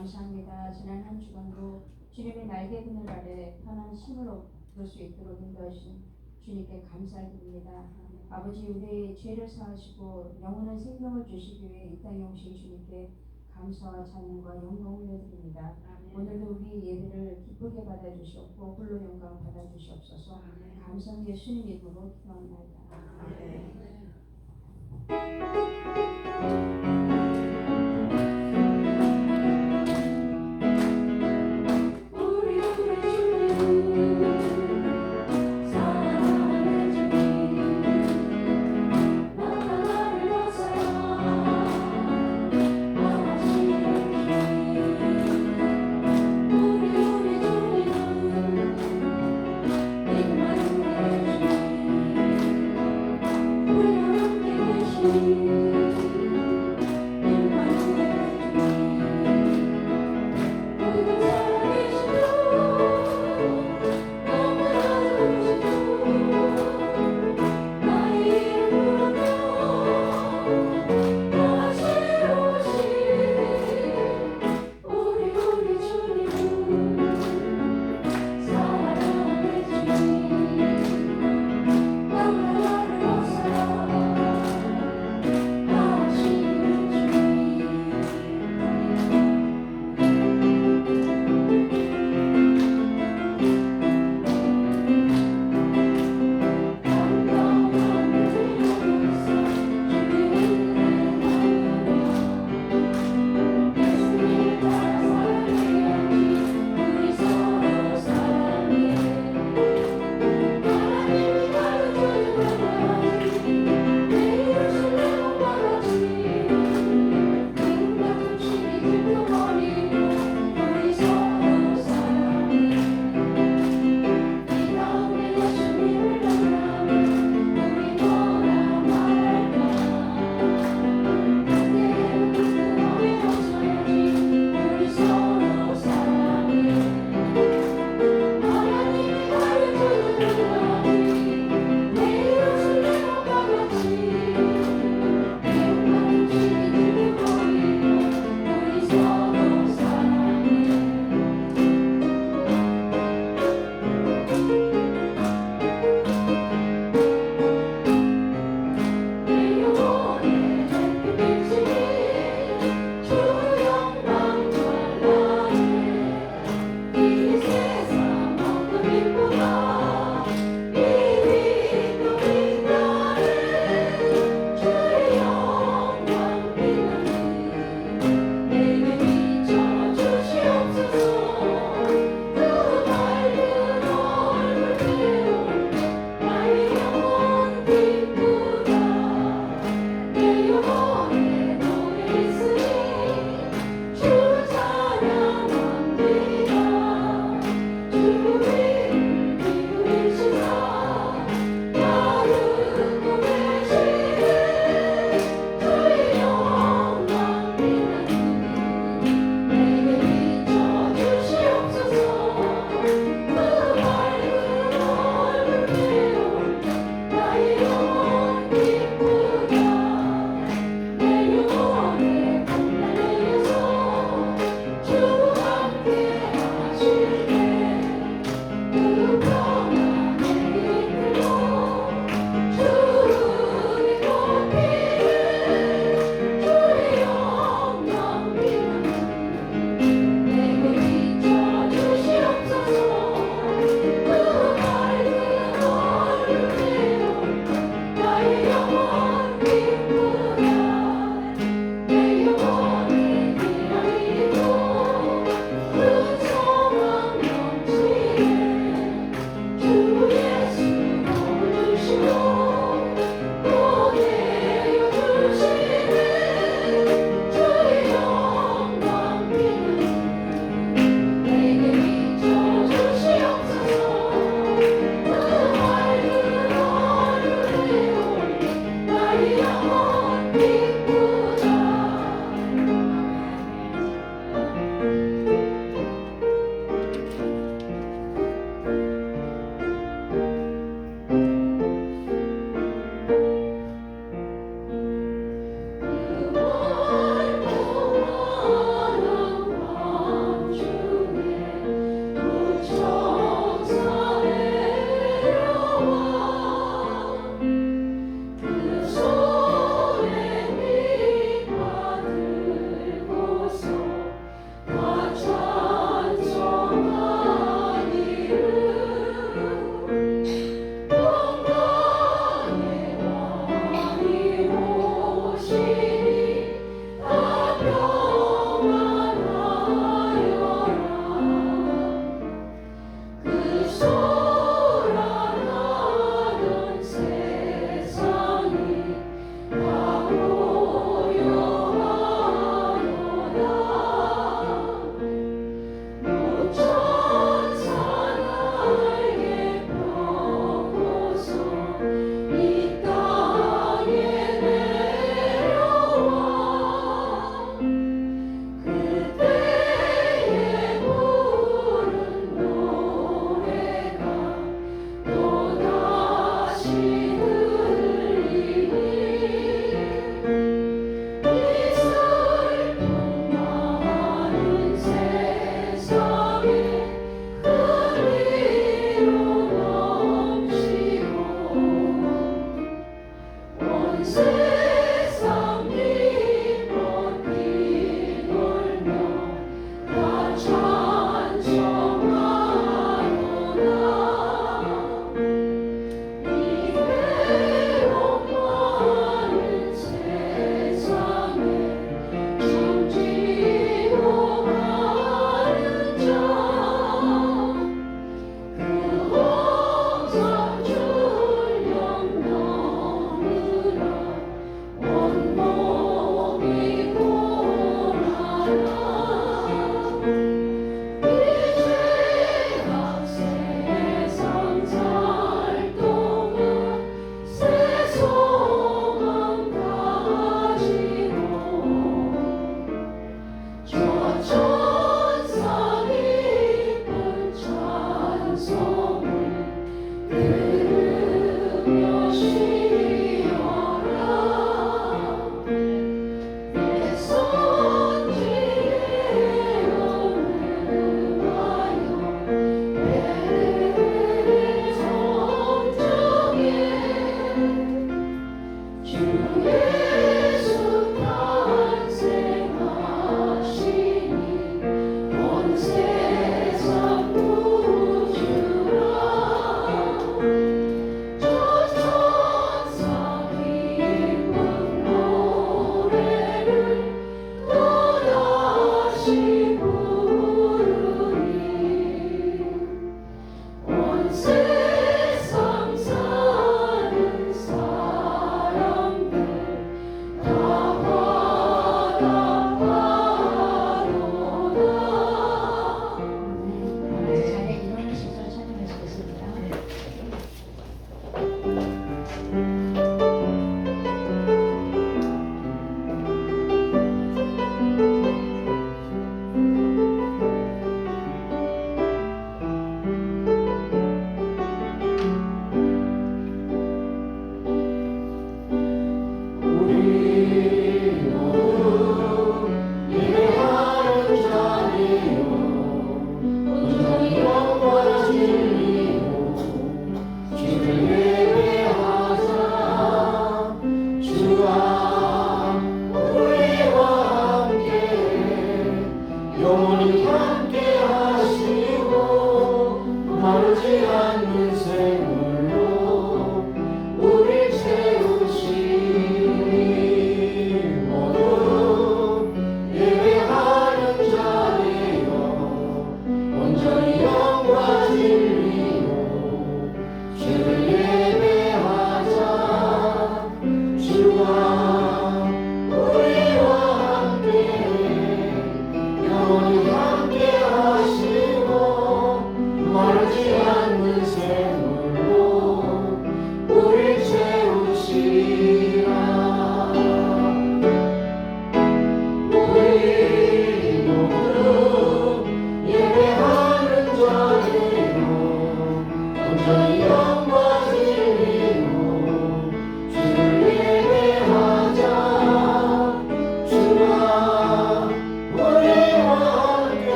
감사합니다. 지난 한 주간도 주님의 날개 그늘 아래 편한 쉼을 얻을 수 있도록 인도하신 주님께 감사드립니다. 아버지, 우리의 죄를 사하시고 영원한 생명을 주시기 위해 이 땅에 오신 주님께 감사와 찬양과 영광을 올려드립니다. 오늘도 우리 예배를 기쁘게 받아주시옵고 홀로 영광 받아주시옵소서. 감사한 예수님 이름으로 기도합니다.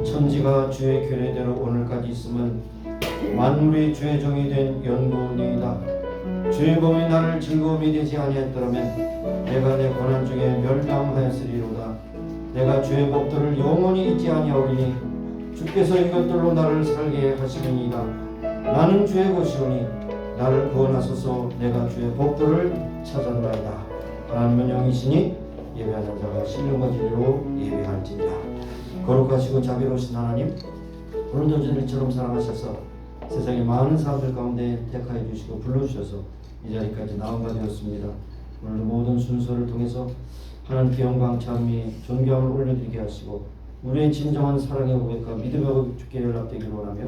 천지가 주의 규례대로 오늘까지 있음은 만물이 주의 종이 된 연고니이다. 주의 법이 나를 즐거움이 되지 아니했더라면 내가 내 고난 중에 멸망하였으리로다. 내가 주의 법들을 영원히 잊지 아니하오리니 주께서 이것들로 나를 살게 하시리이다. 나는 주의 것이오니 나를 구원하소서. 내가 주의 법들을 찾았나이다. 하나님은 영이시니 예배하는 자가 신령과 진리로 예배할지니라. 거룩하시고 자비로우신 하나님, 오늘도 저희들처럼 사랑하셔서 세상의 많은 사람들 가운데 택하여 주시고 불러주셔서 이 자리까지 나온 바 되었습니다. 오늘도 모든 순서를 통해서 하나님께 영광, 찬미, 존경을 올려드리게 하시고 우리의 진정한 사랑의 고백과 믿음의 고백 주께 연락되기를 원하며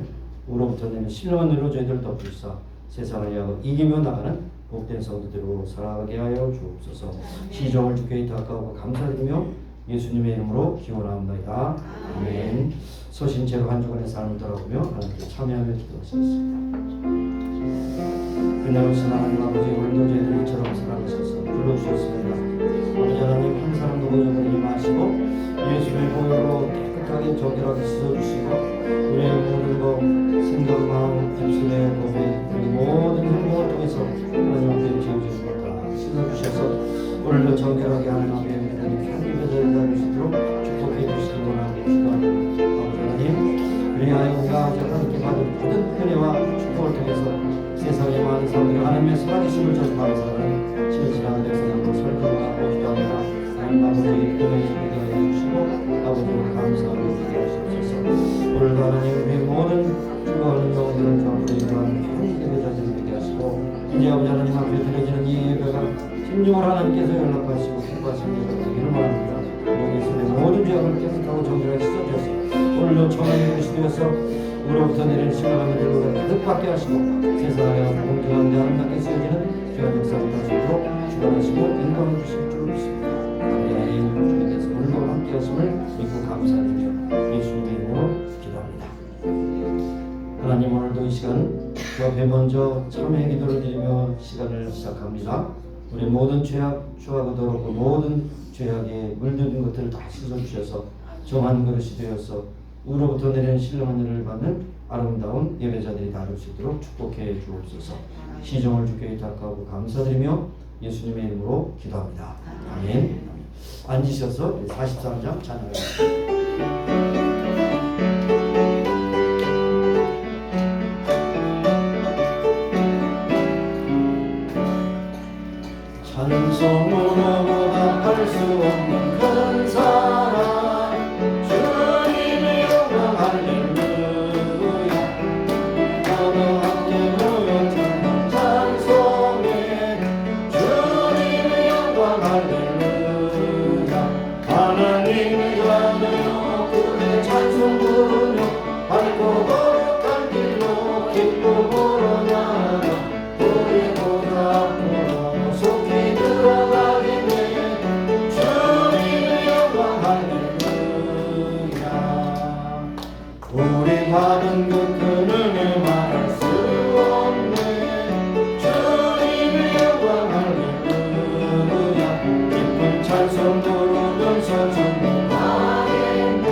우로부터 내는 신령한 은혜로 저희들 덮으시사 세상을 향하여 이기며 나가는 복된 성도들로 살아가게 하여 주옵소서. 시종을 주께 의탁하고 감사드리며 예수님의 이름으로 기원합니다. 아멘. 소신체로 한 주간의 삶을 돌아보며 하나님께 참여하며 기도하시겠습니다. 은혜로우신 하나님 아버지, 오늘도 저희들 이처럼 사랑하셔서 불러주셨습니다. 아버지 하나님, 한 사람도 모여버리지 마시고 예수의 보혈로 깨끗하게 정결하게 씻어주시고 우리의 모든 것, 생각, 마음, 입술의 고백, 우리 모든 행동을 통해서 하나님 앞에 지어주신 것 다 씻어주셔서 오늘도 정결하게 하는 앞에 편집에 전달하시도록 축복해 주시기 원하게 기도합니다. 아버지 하나님, 우리 아이가 하나님께 받은 모든 은혜와 축복을 통해서 세상의 많은 사람들이 하나님의 살아계심을 전파하면서 하는 신실한 백성으로 설교하고 기도합니다. 하나님 아버지, 은혜에 기도해 주시고 아버지로 감사하고 기도하시옵소서. 오늘도 하나님, 우리 모든 죽어가는 영혼들을 전부로 인도하는 편리하게 자들을 되게 하시고 이제 아버지 하나님 앞에 드려지는 이 예배가 진정으로 하나님께서 연락하시고 기뻐하시는 예배가 되기를 원합니다. 여기서의 모든 죄악을 깨끗하고 정결하게 씻어주셔서 오늘도 청하게 되시되어서 우로부터 내리는 시간을 들고 가득받게 하시고 세상에 공정한 데 아름답게 쓰여지는 귀한 역사를 다시도록 주관하시고 인도해 주실 줄 믿습니다. 아멘. 주님께서 오늘도 함께 하심을 믿고 감사드리며 예수님의 이름으로 기도합니다. 하나님, 오늘도 이 시간 주 앞에 먼저 참회 기도를 드리며 시간을 시작합니다. 우리 모든 죄악, 추하고 더럽고 모든 죄악에 물들인 것들을 다 씻어주셔서 정한 그릇이 되어서 우로부터 내리는 신령한 은혜를 받는 아름다운 예배자들이 다룰 수 있도록 축복해 주옵소서. 시종을 주께 의탁하고 감사드리며 예수님의 이름으로 기도합니다. 아멘. 앉으셔서 43장 찬양합니다. 찬송으로 보답할 수 없는 큰 사랑 주님의 영광 할렐루야 모두 함께 모여 듣는 찬송에 주님의 영광 할렐루야 하나님의 자녀 그의 찬송 부르며 밝고 거룩한 길로 기쁨으로 나아가 우리 보답으로 속히 들어가게 돼 주님의 영광 할렐루야 우리 받은 그 큰 은혜 말할 수 없네 주님의 영광 할렐루야 기쁜 찬송 부르면서 전부 가겠네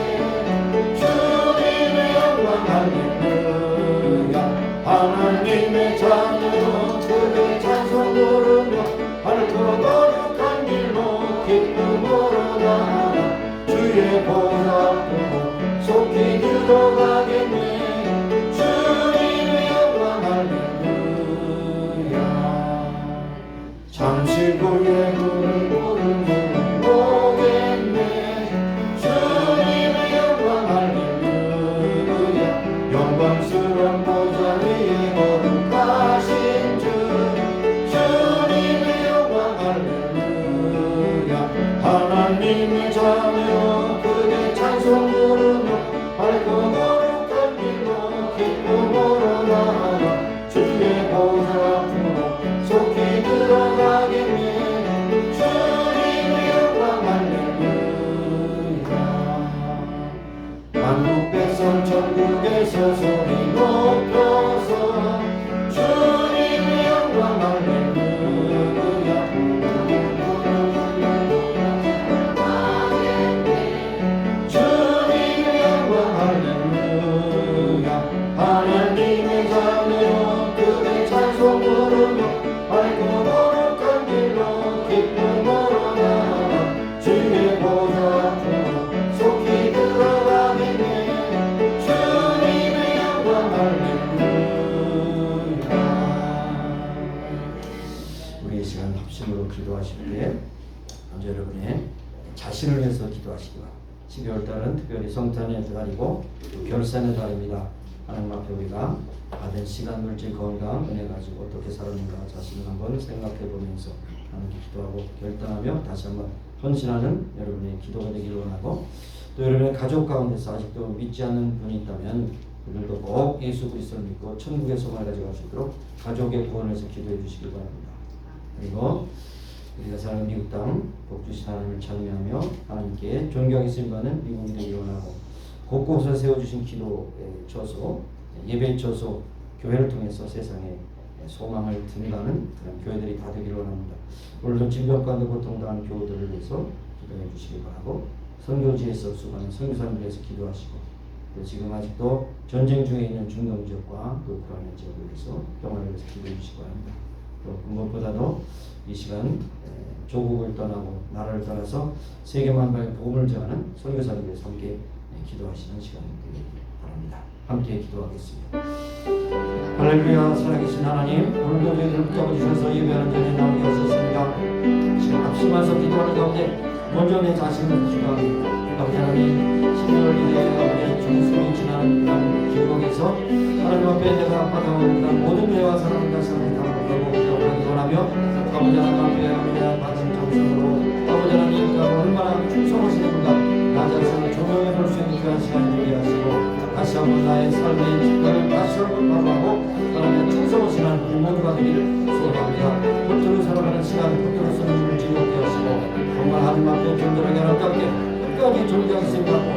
주님의 영광 할렐루야 하나님의 자녀 그의 찬송 부르며 밝고 거룩한 길로 기쁨으로 나아가 주의 보답으로 속히 들어가겠네 주님의 영광 할렐루야 잠시 후에 그를 보는 줄 오겠네 주님의 영광 할렐루야 영광스러운 보좌 위에 거룩하신 주 주님의 영광 할렐루야 하나님의 자녀 그의 찬송 부르며 밝고 거룩한 길로 기쁨으로 나아가 주의 보좌 앞으로 속히 들어가겠네 주님의 영광 할렐루야 한국 백성 전국에서 소리 높여서 주님의 영광 할렐루야 주님의 영광 할렐루야 하나님의 자녀 그의 찬송 부르며 밝고 거룩한 길로 기쁨으로 나아가 주의 보좌 앞으로 속히 들어가겠네 주님의 영광 할렐루야 우리 이 시간 합심으로 기도하실 때 먼저 여러분의 자신을 위해서 기도하시기 바랍니다. 12월 달은 특별히 성탄의 달이고 또 결산의 달입니다. 하나님 앞에 우리가 받은 시간, 물질, 건강, 은혜 가지고 어떻게 살았는가 자신을 한번 생각해 보면서 하나님께 기도하고 결단하며 다시 한번 헌신하는 여러분의 기도가 되기를 원하고 또 여러분의 가족 가운데서 아직도 믿지 않는 분이 있다면 그들도 꼭 예수 그리스도를 믿고 천국의 소망을 가져갈 수 있도록 가족의 구원을 위해서 기도해 주시기 바랍니다. 그리고 우리가 사는 미국 땅 복주신 하나님을 찬미하며 하나님께 존경하게 쓰임받는 미국이 되기를 원하고 곳곳에 세워주신 기도의 처소, 예배의 처소, 교회를 통해서 세상에 소망을 드러나는 그런 교회들이 다 되기를 원합니다. 오늘도 질병 가운데 고통당하는 교우들을 위해서 기도해 주시기 바라고 선교지에서 수고하는 선교사님을 위해서 기도하시고 또 지금 아직도 전쟁 중에 있는 중동 지역과 그 우크라이나 지역을 위해서 평화를 위해서 기도해 주시기 바랍니다. 또 무엇보다도 이 시간 조국을 떠나고 나라를 떠나서 세계 만방에 복음을 전하는 선교사를 위해서 함께 기도하시는 시간이 되길 바랍니다. 함께 기도하겠습니다. 할렐루야. 살아계신 하나님, 오늘도 저희들을 붙잡아 주셔서 예배하는 전에 나오게 하셨습니다. 지금 합심해서 기도하는 가운데 먼저 내 자신을 주시옵소서. 아버지 하나님, 12월 1일 아버지 중순이 지나는 그런 기록에서 하나님 앞에 내가 받아온 모든 죄와 사랑을 다시 한번 담고 기도하기 원하며 아버지 하나님 앞에 우리가 받은 정성으로 아버지 하나님 얼마나 충성하시는 분과 나 자신을 조명해 볼 수 있는 귀한 시간을 되게 하시고 다시 한번 나의 삶의 직관을 다시 한번 바라보고 하나님의 충성하신 하나님 모두가 되기를 소원합니다. 겉으로 살아가는 시간, 겉으로 쓰는 눈을 즐겁게 하시고 정말 하나님 앞에 존재하게 하나님께 끝까지 존경하심을 받고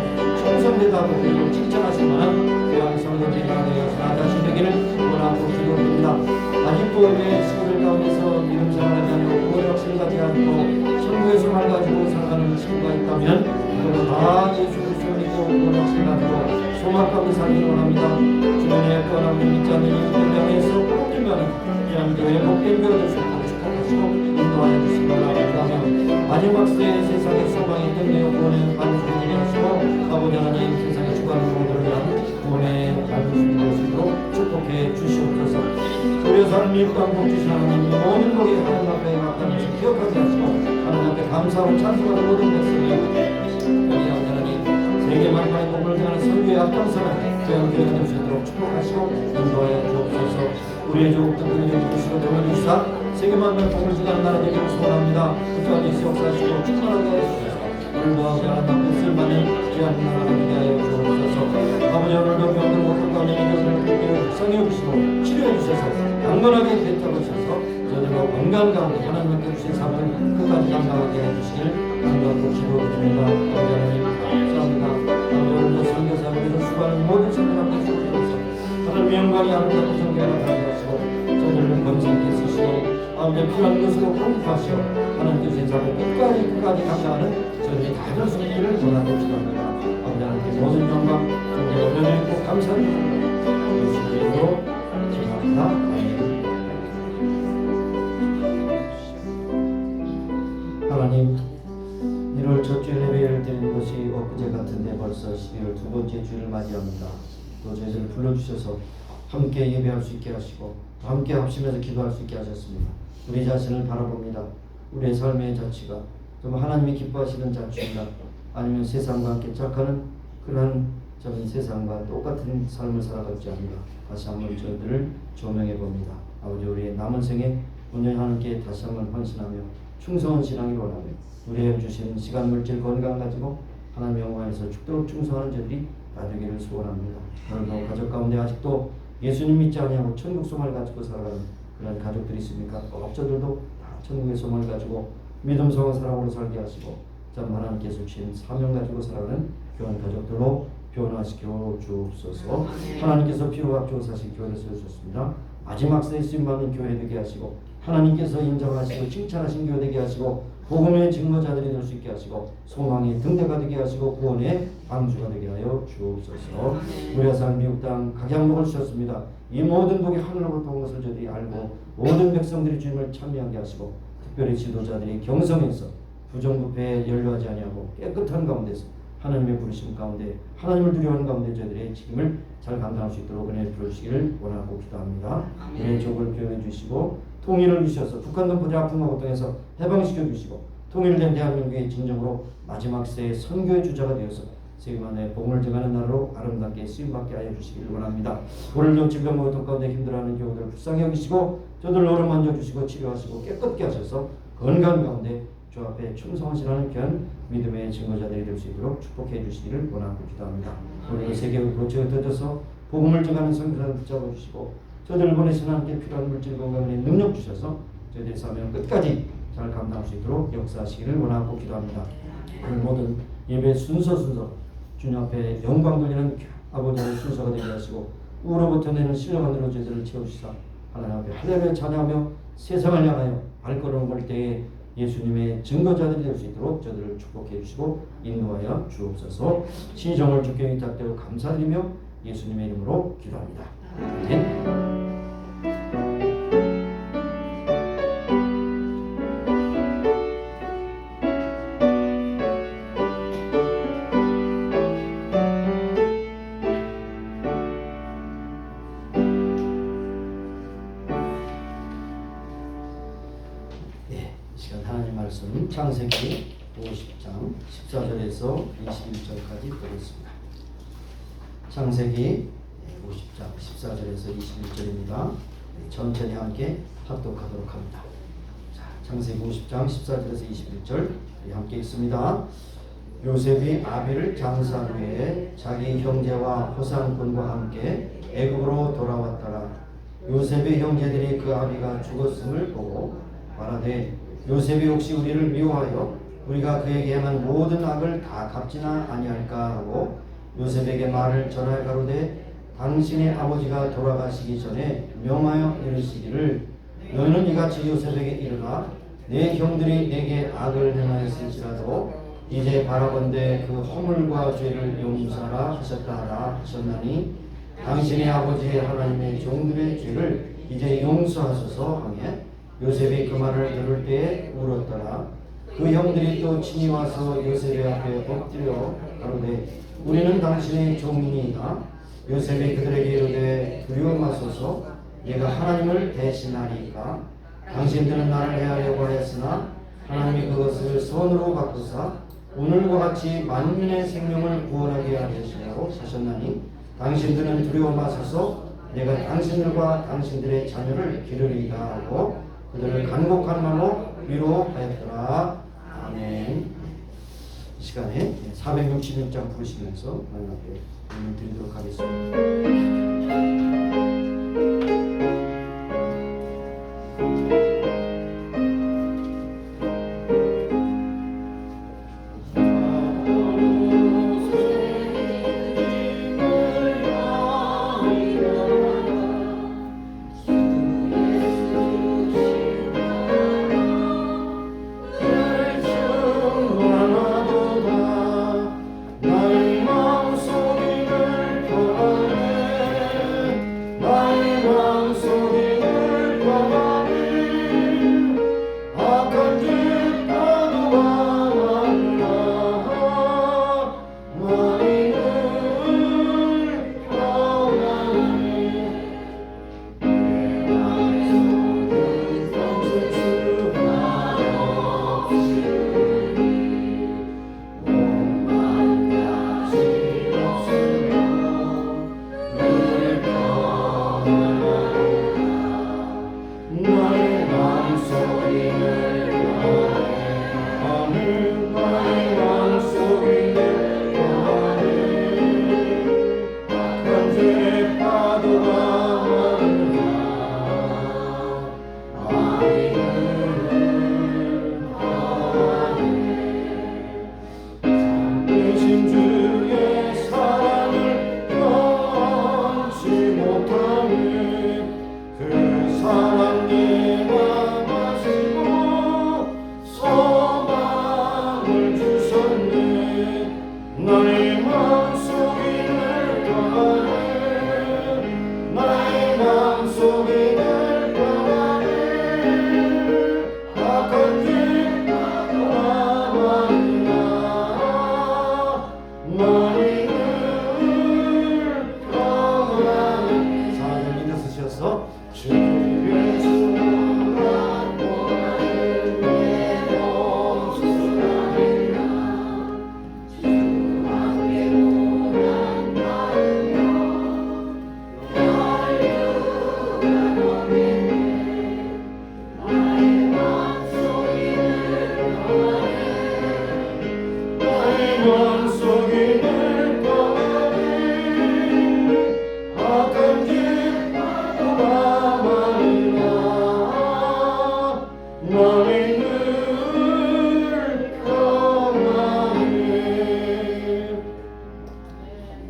충성되다고 그리고 칭찬하실 만한 귀한 성도들이 되어서 나 자신 되기를 원하고 기도드립니다. 아직도 내 친구들 가운데서 믿음 생활하지 않고 구원의 확신을 가지지 않고 천국의 소망을 가지고 살아가는 친구가 있다면 그들도 다 예수 그리스도를 믿고 구원의 확신을 가지고 소망 가운데 살기를 원합니다. 주변에 떠나고 믿지 않는 이웃들 향해서 꼭 들면은 귀한 교회 복된 교회를 축복하시고 주시고 인도하여 주시기 바랍니다. 마지막 시대의 세상의 소망이 뜬매어 구원의 반수가 되게 하시고 아버지 하나님 세상의 주관을 모두를 위한 구원의 반수가 되시도록 축복해 주시옵소서. 우리 사는 미국 땅 주신 하나님 모든 복이 하나님 앞에 나타나는 것을 기억하게 하시고 하나님 앞에 감사하고 찬송하는 모든 백성이 여기 하나님 세계 만방의 복을 전하는 선교의 앞장서는 교회가 될 수 있도록 축복하시고 인도하여 주옵소서. 우리의 조국도 그리 좀 주시고 도와주시사 세계 만방의 복을 전하는 나라 되기를 소원합니다. 끝까지 역사하시고 충만하게 하시옵소서. 오늘도 하나님 앞에 쓸만한 귀한 나라가 되게 하여 주옵소서. 아버지 오늘도 병든 것들 가운데 이것을 성해 주시고 치료해 주셔서 강건하게 되찾으셔서 저들로 건강 가운데 하나님께 주신 삶을 끝까지 감당하게 해주시길 간절하고 기도드립니다. 아버지 하나님 감사합니다. 아버지 오늘도 선교사님께서 수고하는 모든 성도 앞에 주옵소서. 하나님 영광이 아름다운 성교회를 가게 하시고 저들을 건성케 쓰시고 아버지 필요한 것으로 공급하시고 하나님께 주신 삶을 끝까지 감당하는 저들이 다 될 수 있기를 원하고 기도합니다. 아버지 하나님께 모든 영광 존재와 은혜를 꼭 감사드립니다. 예수 이름으로 기도합니다. 아멘. 하나님 1월 첫 주일 예배를 드리는 것이 엊그제 같은데 벌써 12월 두 번째 주일을 맞이합니다. 또 저희들을 불러주셔서 함께 예배할 수 있게 하시고 함께 합심해서 기도할 수 있게 하셨습니다. 우리 자신을 바라봅니다. 우리의 삶의 자취가 좀 하나님이 기뻐하시는 자취인가 아니면 세상과 함께 착하는 그러한 저는 세상과 똑같은 삶을 살아가지 않는가 다시 한번 저희들을 조명해 봅니다. 아버지 우리의 남은 생에 온전히 하나님께 다시 한번 헌신하며 충성한 신앙이 원하며 우리에게 주신 시간 물질 건강 가지고 하나님 영광에서 죽도록 충성하는 저들이 다 되기를 소원합니다. 오늘도 가족 가운데 아직도 예수님 믿지 아니하고 천국 소망을 가지고 살아가는 그런 가족들이 있습니까? 저들도 다 천국의 소망을 가지고 믿음성한 사랑으로 살게 하시고 참 하나님께서 주신 사명 가지고 살아가는 교회 가족들로 변화시켜 주옵소서. 하나님께서 피로 합주어 사신 교회를 세우셨습니다. 마지막 세에 쓰임받는 교회 되게 하시고 하나님께서 인정하시고 칭찬하신 교회 되게 하시고 복음의 증거자들이 될 수 있게 하시고 소망의 등대가 되게 하시고 구원의 방주가 되게 하여 주옵소서. 우리 아산 미국 땅 각양복을 주셨습니다. 이 모든 복이 하늘로부터 온 것을 저들이 알고 모든 백성들이 주님을 찬미하게 하시고 특별히 지도자들이 경성에서 부정부패에 연루하지 아니하고 깨끗한 가운데서 하나님의 부르심 가운데 하나님을 두려워하는 가운데 저희들의 책임을 잘 감당할 수 있도록 은혜를 부르시기를 원하고 기도합니다. 우리의 족을 표현해 주시고 통일을 주셔서 북한 동포들 아픔과 고통에서 해방시켜 주시고 통일된 대한민국의 진정으로 마지막 세의 선교의 주자가 되어서 세계만의 복음을 증하는 나라로 아름답게 쓰임받게 하여 주시기를 원합니다. 오늘도 질병과 고통 가운데 힘들어하는 교우들을 불쌍히 여기시고 저들 노를 만져주시고 치료하시고 깨끗게 하셔서 건강 가운데 주 앞에 충성하시라는 귀한 믿음의 증거자들이 될 수 있도록 축복해 주시기를 원하고 기도합니다. 오늘 세계의 고치가 터져서 복음을 증하는 선교사를 붙잡아 주시고 저들을 보내시는 함께 필요한 물질 건강의 능력 주셔서 저희들의 사명을 끝까지 잘 감당할 수 있도록 역사하시기를 원하고 기도합니다. 오늘 모든 예배 순서 주님 앞에 영광 돌리는 아버지의 순서가 되게 하시고 우로부터 내는 신령 안으로 저희들을 채우시사 하나님 앞에 할렐루야 찬양하며 세상을 향하여 발걸음을 걸 때에 예수님의 증거자들이 될 수 있도록 저들을 축복해 주시고 인도하여 주옵소서. 시정을 주께 위탁되고 감사드리며 예수님의 이름으로 기도합니다. 아멘. 창세기 50장 14절에서 21절까지 보겠습니다. 창세기 50장 14절에서 21절입니다. 천천히 함께 합독하도록 합니다. 자, 창세기 50장 14절에서 21절 함께 읽습니다. 요셉이 아비를 장사한 후에 자기 형제와 호상군과 함께 애굽으로 돌아왔더라. 요셉의 형제들이 그 아비가 죽었음을 보고 말하되 요셉이 혹시 우리를 미워하여 우리가 그에게 행한 모든 악을 다 갚지나 아니할까 하고 요셉에게 말을 전하여 가로되 당신의 아버지가 돌아가시기 전에 명하여 이르시기를 너희는 이같이 요셉에게 이르라 내 형들이 내게 악을 행하였을지라도 이제 바라본데 그 허물과 죄를 용서하라 하셨다 하라 하셨나니 당신의 아버지의 하나님의 종들의 죄를 이제 용서하소서 하며 요셉이 그 말을 들을 때에 울었더라. 그 형들이 또 친히 와서 요셉의 앞에 엎드려 가로되 우리는 당신의 종이니이다. 요셉이 그들에게 이르되 두려워 마소서. 내가 하나님을 대신하리이까. 당신들은 나를 해하려고 하였으나 하나님이 그것을 선으로 바꾸사 오늘과 같이 만민의 생명을 구원하게 하시려고 하셨나니 당신들은 두려워 마소서. 내가 당신들과 당신들의 자녀를 기르리이다 하고 그들을 간곡한 말로 위로하였더라. 아멘. 이 시간에 466장 부르시면서 하나님 앞에 예물 드리도록 하겠습니다.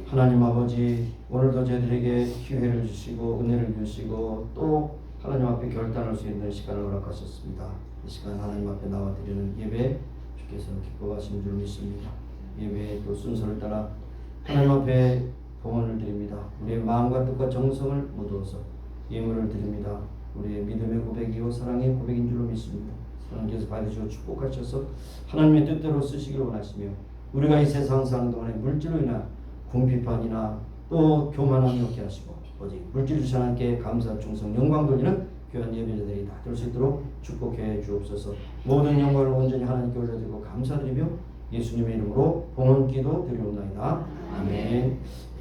하나님 아버지, 오늘도 저희들에게 기회를 주시고 은혜를 주시고 또 하나님 앞에 결단할 수 있는 시간을 허락하셨습니다. 이 시간 하나님 앞에 나와 드리는 예배 주께서 기뻐하시는 줄 믿습니다. 예배의 또 순서를 따라 하나님 앞에 봉헌을 드립니다. 우리의 마음과 뜻과 정성을 묻어서 예물을 드립니다. 우리의 믿음의 고백이요 사랑의 고백인 줄로 믿습니다. 하나님께서 받으시고 축복하셔서 하나님의 뜻대로 쓰시기를 원하시며 우리가 이 세상 사는 동안에 물질로 인한 궁핍한이나 또 교만함이 없게 하시고 오직 물질 주신 하나님께 감사 충성 영광 돌리는 귀한 예배자들이 다 될 수 있도록 축복해 주옵소서. 모든 영광을 온전히 하나님께 올려드리고 감사드리며 예수님의 이름으로 봉헌기도 드리옵나이다. 아멘. 네,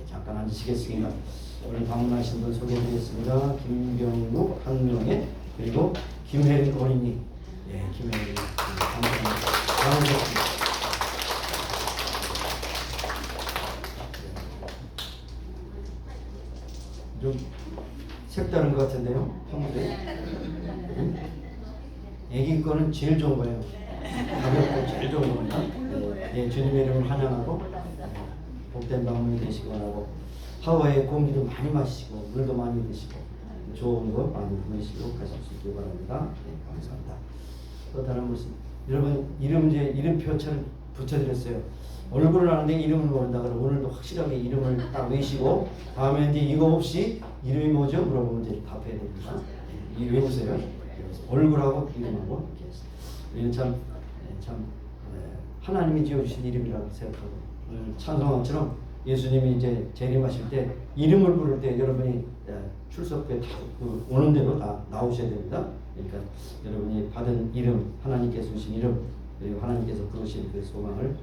잠깐 앉으시겠습니다. 오늘 방문하신 분 소개해드리겠습니다. 김경묵 한 명에 그리고 김혜린 어린이. 예, 김혜린 감사합니다. 좀 색다른 것 같은데요, 평소에. 애기 거는 제일 좋은 거예요. 가볍고 제일 좋은 겁니다. 예, 주님의 이름을 환영하고 복된 방문이 되시기 바라고 하와이의 공기도 많이 마시고 물도 많이 드시고 좋은 거 많이 보내시고 가실 수 있기 바랍니다. 네, 감사합니다. 또 다른 것은 여러분 이름표처럼 붙여드렸어요. 얼굴을 아는데 이름을 모른다 그러면 오늘도 확실하게 이름을 딱 외시고 다음에 이제 이거 없이 이름이 뭐죠? 물어보면 이제 답해야 됩니다. 이 외우세요. 얼굴하고 이름하고 이렇게 했어요. 우리는 참 하나님이 지어주신 이름이라고 생각하고 오늘 찬송왕처럼 예수님이 이제 재림하실 때 이름을 부를 때 여러분이 출석부에 다 오는 대로 다 나오셔야 됩니다. 그러니까 여러분이 받은 이름, 하나님께서 주신 이름, 그리고 하나님께서 부르신 그 소망을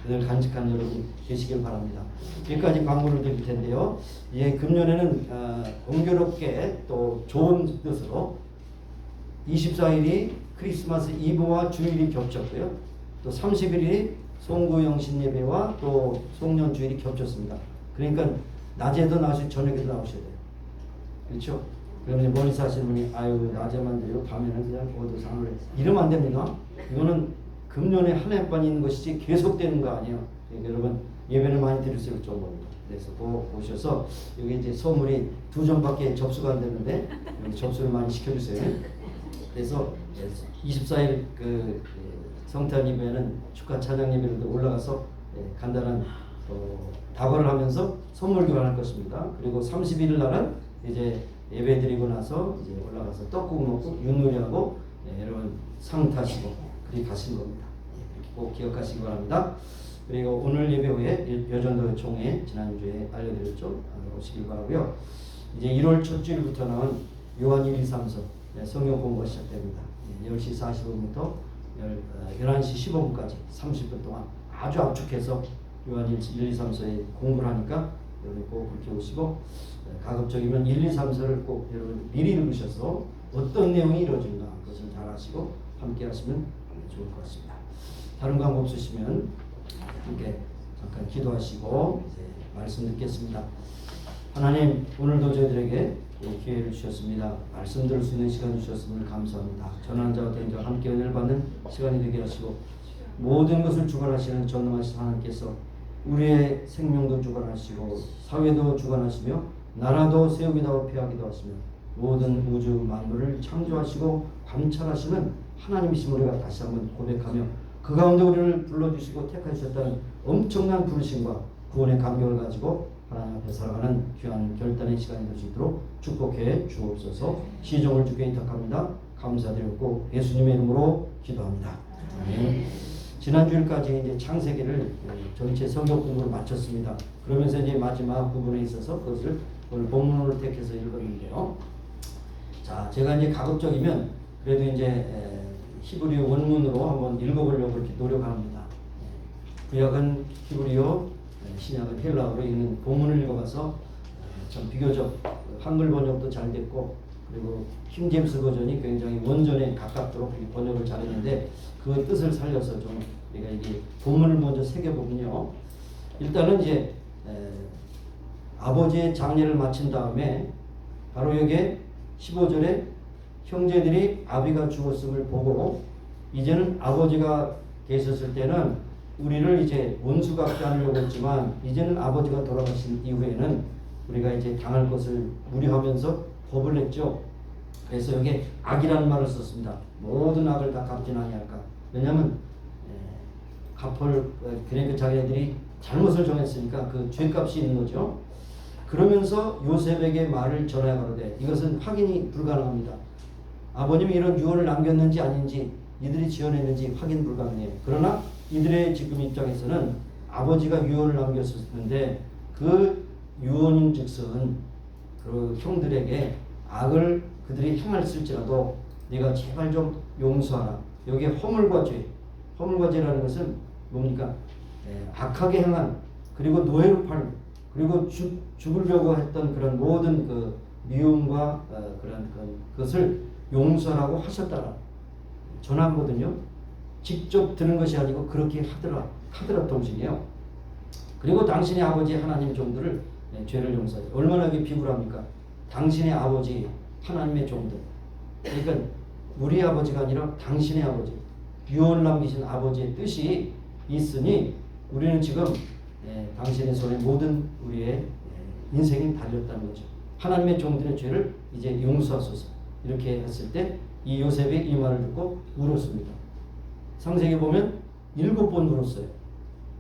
늘 간직한 여러분 되시길 바랍니다. 여기까지 광고를 드릴 텐데요. 예, 금년에는 공교롭게 또 좋은 뜻으로 24일이 크리스마스 이브와 주일이 겹쳤고요. 또 30일이 송구영신 예배와 또 송년주일이 겹쳤습니다. 그러니까 낮에도 나오시고 저녁에도 나오셔야 돼요. 그렇죠? 그러면 멀리 사시는 분이 아유 낮에만 돼요. 밤에는 그냥 어디서 하늘에 이러면 안 됩니다. 이거는 금년에 한 해만 있는 것이지 계속되는 거 아니에요. 그러니까 여러분 예배를 많이 드릴수록 좋은 겁니다. 그래서 꼭 오셔서 여기 이제 선물이 2점밖에 접수가 안 되는데 여기 접수를 많이 시켜주세요. 그래서 24일 그 성탄 예배는 축하 찬양 예배로도 올라가서 간단한 답을 하면서 선물 교환할 것입니다. 그리고 31일 날은 이제 예배 드리고 나서 이제 올라가서 떡국 먹고 윷놀이하고 여러분 상 타시고 그렇게 가시는 겁니다. 이렇게 꼭 기억하시기 바랍니다. 그리고 오늘 예배 후에 여전도 총회 지난주에 알려드렸죠. 오시길 바라고요. 이제 1월 첫 주일부터는 요한 1, 2, 3서 성경 공부가 시작됩니다. 10시 45분부터 11시 15분까지 30분 동안 아주 압축해서 요한 1, 2, 3서에 공부를 하니까 여러분 꼭 그렇게 오시고 가급적이면 1, 2, 3서를 꼭 여러분 미리 읽으셔서 어떤 내용이 이루어진가 그것을 잘 아시고 함께 하시면 좋을 것 같습니다. 다른 광고 없으시면 함께 잠깐 기도하시고 이제 말씀 듣겠습니다. 하나님 오늘도 저희들에게 기회를 주셨습니다. 말씀 들을 수 있는 시간 주셨음을 감사합니다. 전하는 자와 들은 자와 함께 은혜를 받는 시간이 되게 하시고 모든 것을 주관하시는 전능하신 하나님께서 우리의 생명도 주관하시고 사회도 주관하시며 나라도 세우기도 하고 폐하기도 하시며 모든 우주 만물을 창조하시고 관찰하시는 하나님이심을 우리가 다시 한번 고백하며 그 가운데 우리를 불러주시고 택하셨다는 엄청난 부르심과 구원의 감격을 가지고 하나님 앞에 살아가는 귀한 결단의 시간이 될 수 있도록 축복해 주옵소서. 시종을 주께 의탁합니다. 감사드렸고 예수님의 이름으로 기도합니다. 아멘. 지난주일까지 이제 창세기를 전체 성경 공부를 마쳤습니다. 그러면서 이제 마지막 부분에 있어서 그것을 오늘 본문으로 택해서 읽었는데요. 자, 제가 이제 가급적이면 그래도 이제 히브리어 원문으로 한번 읽어보려고 이렇게 노력합니다. 구약은 히브리어, 신약은 헬라어로 읽는 본문을 읽어봐서 참 비교적 한글 번역도 잘 됐고 그리고 킹제임스 버전이 굉장히 원전에 가깝도록 번역을 잘했는데 그 뜻을 살려서 좀 우리가 이게 본문을 먼저 새겨보면요. 일단은 이제 아버지의 장례를 마친 다음에 바로 여기에 15절에 형제들이 아비가 죽었음을 보고 이제는 아버지가 계셨을 때는 우리를 이제 원수같게 하려고 했지만 이제는 아버지가 돌아가신 이후에는 우리가 이제 당할 것을 우려하면서 겁을 냈죠. 그래서 여기 악이라는 말을 썼습니다. 모든 악을 다 갚진 아니할까. 왜냐하면 그러니까 자기네들이 잘못을 정했으니까 그 죄값이 있는 거죠. 그러면서 요셉에게 말을 전하여 가로되 이것은 확인이 불가능합니다. 아버님이 이런 유언을 남겼는지 아닌지 이들이 지어냈는지 확인 불가능해요. 그러나 이들의 지금 입장에서는 아버지가 유언을 남겼었는데 그 유언인즉슨 그 형들에게 악을 그들이 행할을지라도 네가 제발 좀 용서하라. 여기에 허물과 죄, 허물과 죄라는 것은 뭡니까? 악하게 행한 그리고 노예로 팔 그리고 죽으려고 했던 그런 모든 그 미움과 그런 그것을 용서라고 하셨다라 전하거든요. 직접 들은 것이 아니고 그렇게 하더라 통신이에요. 그리고 당신의 아버지 하나님 종들을 죄를 용서해. 얼마나 이게 비굴합니까? 당신의 아버지 하나님의 종들. 그러니까 우리 아버지가 아니라 당신의 아버지, 유언을 남기신 아버지의 뜻이 있으니 우리는 지금 당신의 손에 모든 우리의 인생이 달렸다는 거죠. 하나님의 종들의 죄를 이제 용서하소서. 이렇게 했을 때 이 요셉이 이 말을 듣고 울었습니다. 창세기 보면 7번 울었어요.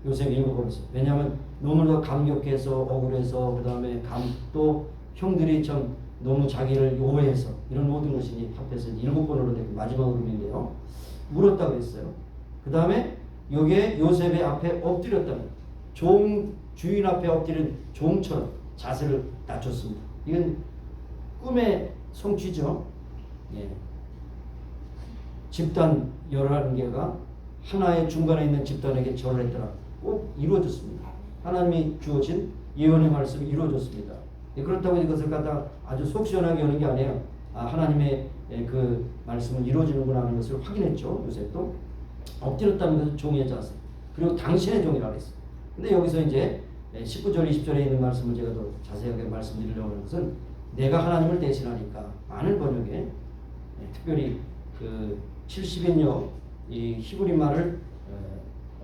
요셉이 7번 울었어요. 왜냐하면 너무나 감격해서 억울해서 그 다음에 또 형들이 참 너무 자기를 오해해서 이런 모든 것이 합해서 7번으로 되고 마지막 으름인데요. 물었다고 했어요. 그 다음에 여기에 요셉의 앞에 엎드렸다는 종 주인 앞에 엎드린 종처럼 자세를 낮췄습니다. 이건 꿈의 성취죠. 예. 집단 11개가 하나의 중간에 있는 집단에게 절을 했더라. 꼭 이루어졌습니다. 하나님이 주어진 예언의 말씀이 이루어졌습니다. 예, 그렇다고 이것을 갖다 아주 속 시원하게 여는 게 아니에요. 하나님의 그 말씀은 이루어지는구나 하는 것을 확인했죠. 요셉도 엎드렸다는 것은 종의 자세. 그리고 당신의 종이라고 했어요. 근데 여기서 이제 19절 20절에 있는 말씀을 제가 더 자세하게 말씀드리려고 하는 것은 내가 하나님을 대신하니까 많은 번역에 특별히 그 70인역 이 히브리 말을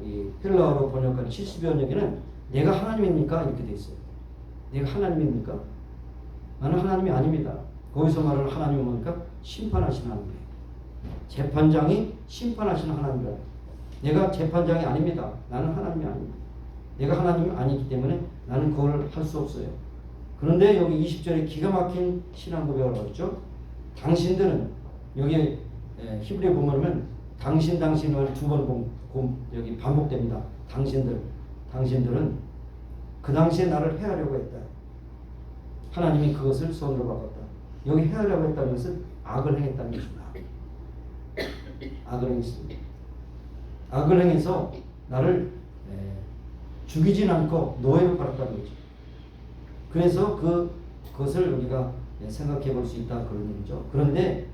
이 헬라어로 번역한 70번역에는 내가 하나님입니까? 이렇게 돼 있어요. 내가 하나님입니까? 나는 하나님이 아닙니다. 거기서 말하는 하나님은 뭡니까? 심판하시는 하나님이에요. 재판장이 심판하시는 하나님이라. 내가 재판장이 아닙니다. 나는 하나님이 아닙니다. 내가 하나님이 아니기 때문에 나는 그걸 할 수 없어요. 그런데 여기 20절에 기가 막힌 신앙 고백을 하죠. 당신들은 여기 히브리어 보면 당신을 2번 여기 반복됩니다. 당신들은 그 당시에 나를 해하려고 했다. 하나님이 그것을 손으로 바꿨다. 여기 해하려고 했다는 것은 악을 행했다는 것입니다. 악을 행했습니다. 악을 행해서 나를 죽이진 않고 노예로 팔았다는 거죠. 그래서 그것을 우리가 생각해 볼 수 있다 그런 얘기죠. 그런데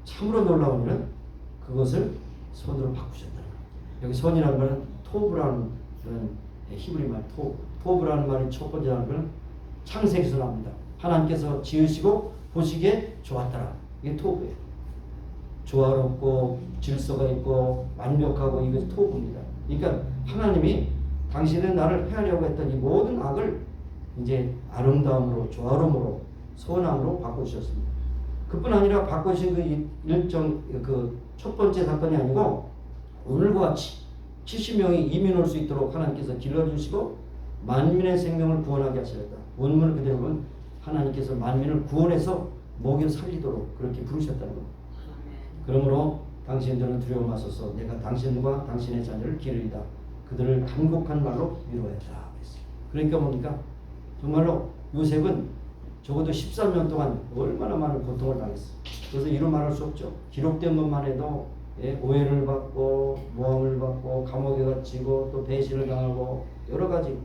참으로 놀라운 일은 그것을 손으로 바꾸셨다는 거예요. 여기 손이라는 말은 토브라는 그런 히브리 말 토브라는 말이 첫 번째라는 것은 창세기에서 나옵니다. 하나님께서 지으시고 보시기에 좋았더라. 이게 토브예요. 조화롭고 질서가 있고 완벽하고 이것이 토브입니다. 그러니까 하나님이 당신은 나를 해하려고 했던 이 모든 악을 이제 아름다움으로 조화로움으로 선함으로 바꿔주셨습니다. 그뿐 아니라 바꿔주신 그 일정 그 첫 번째 사건이 아니고 오늘과 같이 70명이 이민 올 수 있도록 하나님께서 길러주시고 만민의 생명을 구원하게 하셨다. 원문을 그대로 보면 하나님께서 만민을 구원해서 먹여 살리도록 그렇게 부르셨다는 겁니다. 그러므로 당신들은 두려워 마소서 내가 당신과 당신의 자녀를 기르리다. 그들을 간곡한 말로 위로했다. 그러니까 뭡니까? 정말로 요셉은 적어도 13년 동안 얼마나 많은 고통을 당했어요. 그래서 이루 말할 수 없죠. 기록된 것만 해도 오해를 받고 모함을 받고 감옥에 갇히고 또 배신을 당하고 여러 가지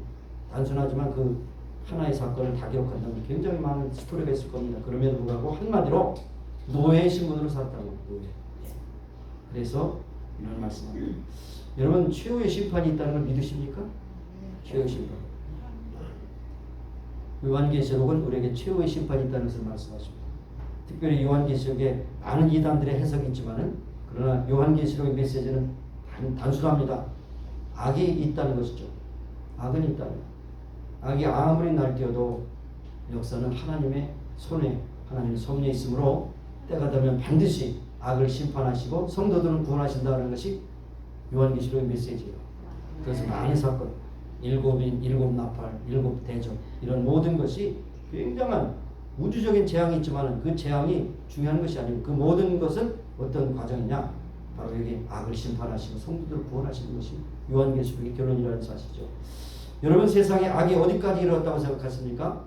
단순하지만 그 하나의 사건을 다 기록한다면 굉장히 많은 스토리가 있을 겁니다. 그럼에도 불구하고 한마디로 노예의 신분으로 살았다는 겁니다. 노예. 그래서 이런 말씀합니다. 여러분 최후의 심판이 있다는 걸 믿으십니까? 최후의 심판. 요한계시록은 우리에게 최후의 심판이 있다는 것을 말씀하십니다. 특별히 요한계시록에 많은 이단들의 해석이 있지만은 그러나 요한계시록의 메시지는 단순합니다. 악이 있다는 것이죠. 악은 있다는 것. 악이 아무리 날뛰어도 역사는 하나님의 손에 하나님의 섭리에 있으므로 때가 되면 반드시 악을 심판하시고 성도들은 구원하신다는 것이 요한계시록의 메시지예요. 그래서 많은 사건, 일곱인, 일곱 나팔, 일곱 대접 이런 모든 것이 굉장한 우주적인 재앙이 있지만 그 재앙이 중요한 것이 아니고 그 모든 것은 어떤 과정이냐? 바로 여기 악을 심판하시고 성도들을 구원하시는 것이 요한계시록의 결론이라는 사실이죠. 여러분 세상에 악이 어디까지 이르렀다고 생각하십니까?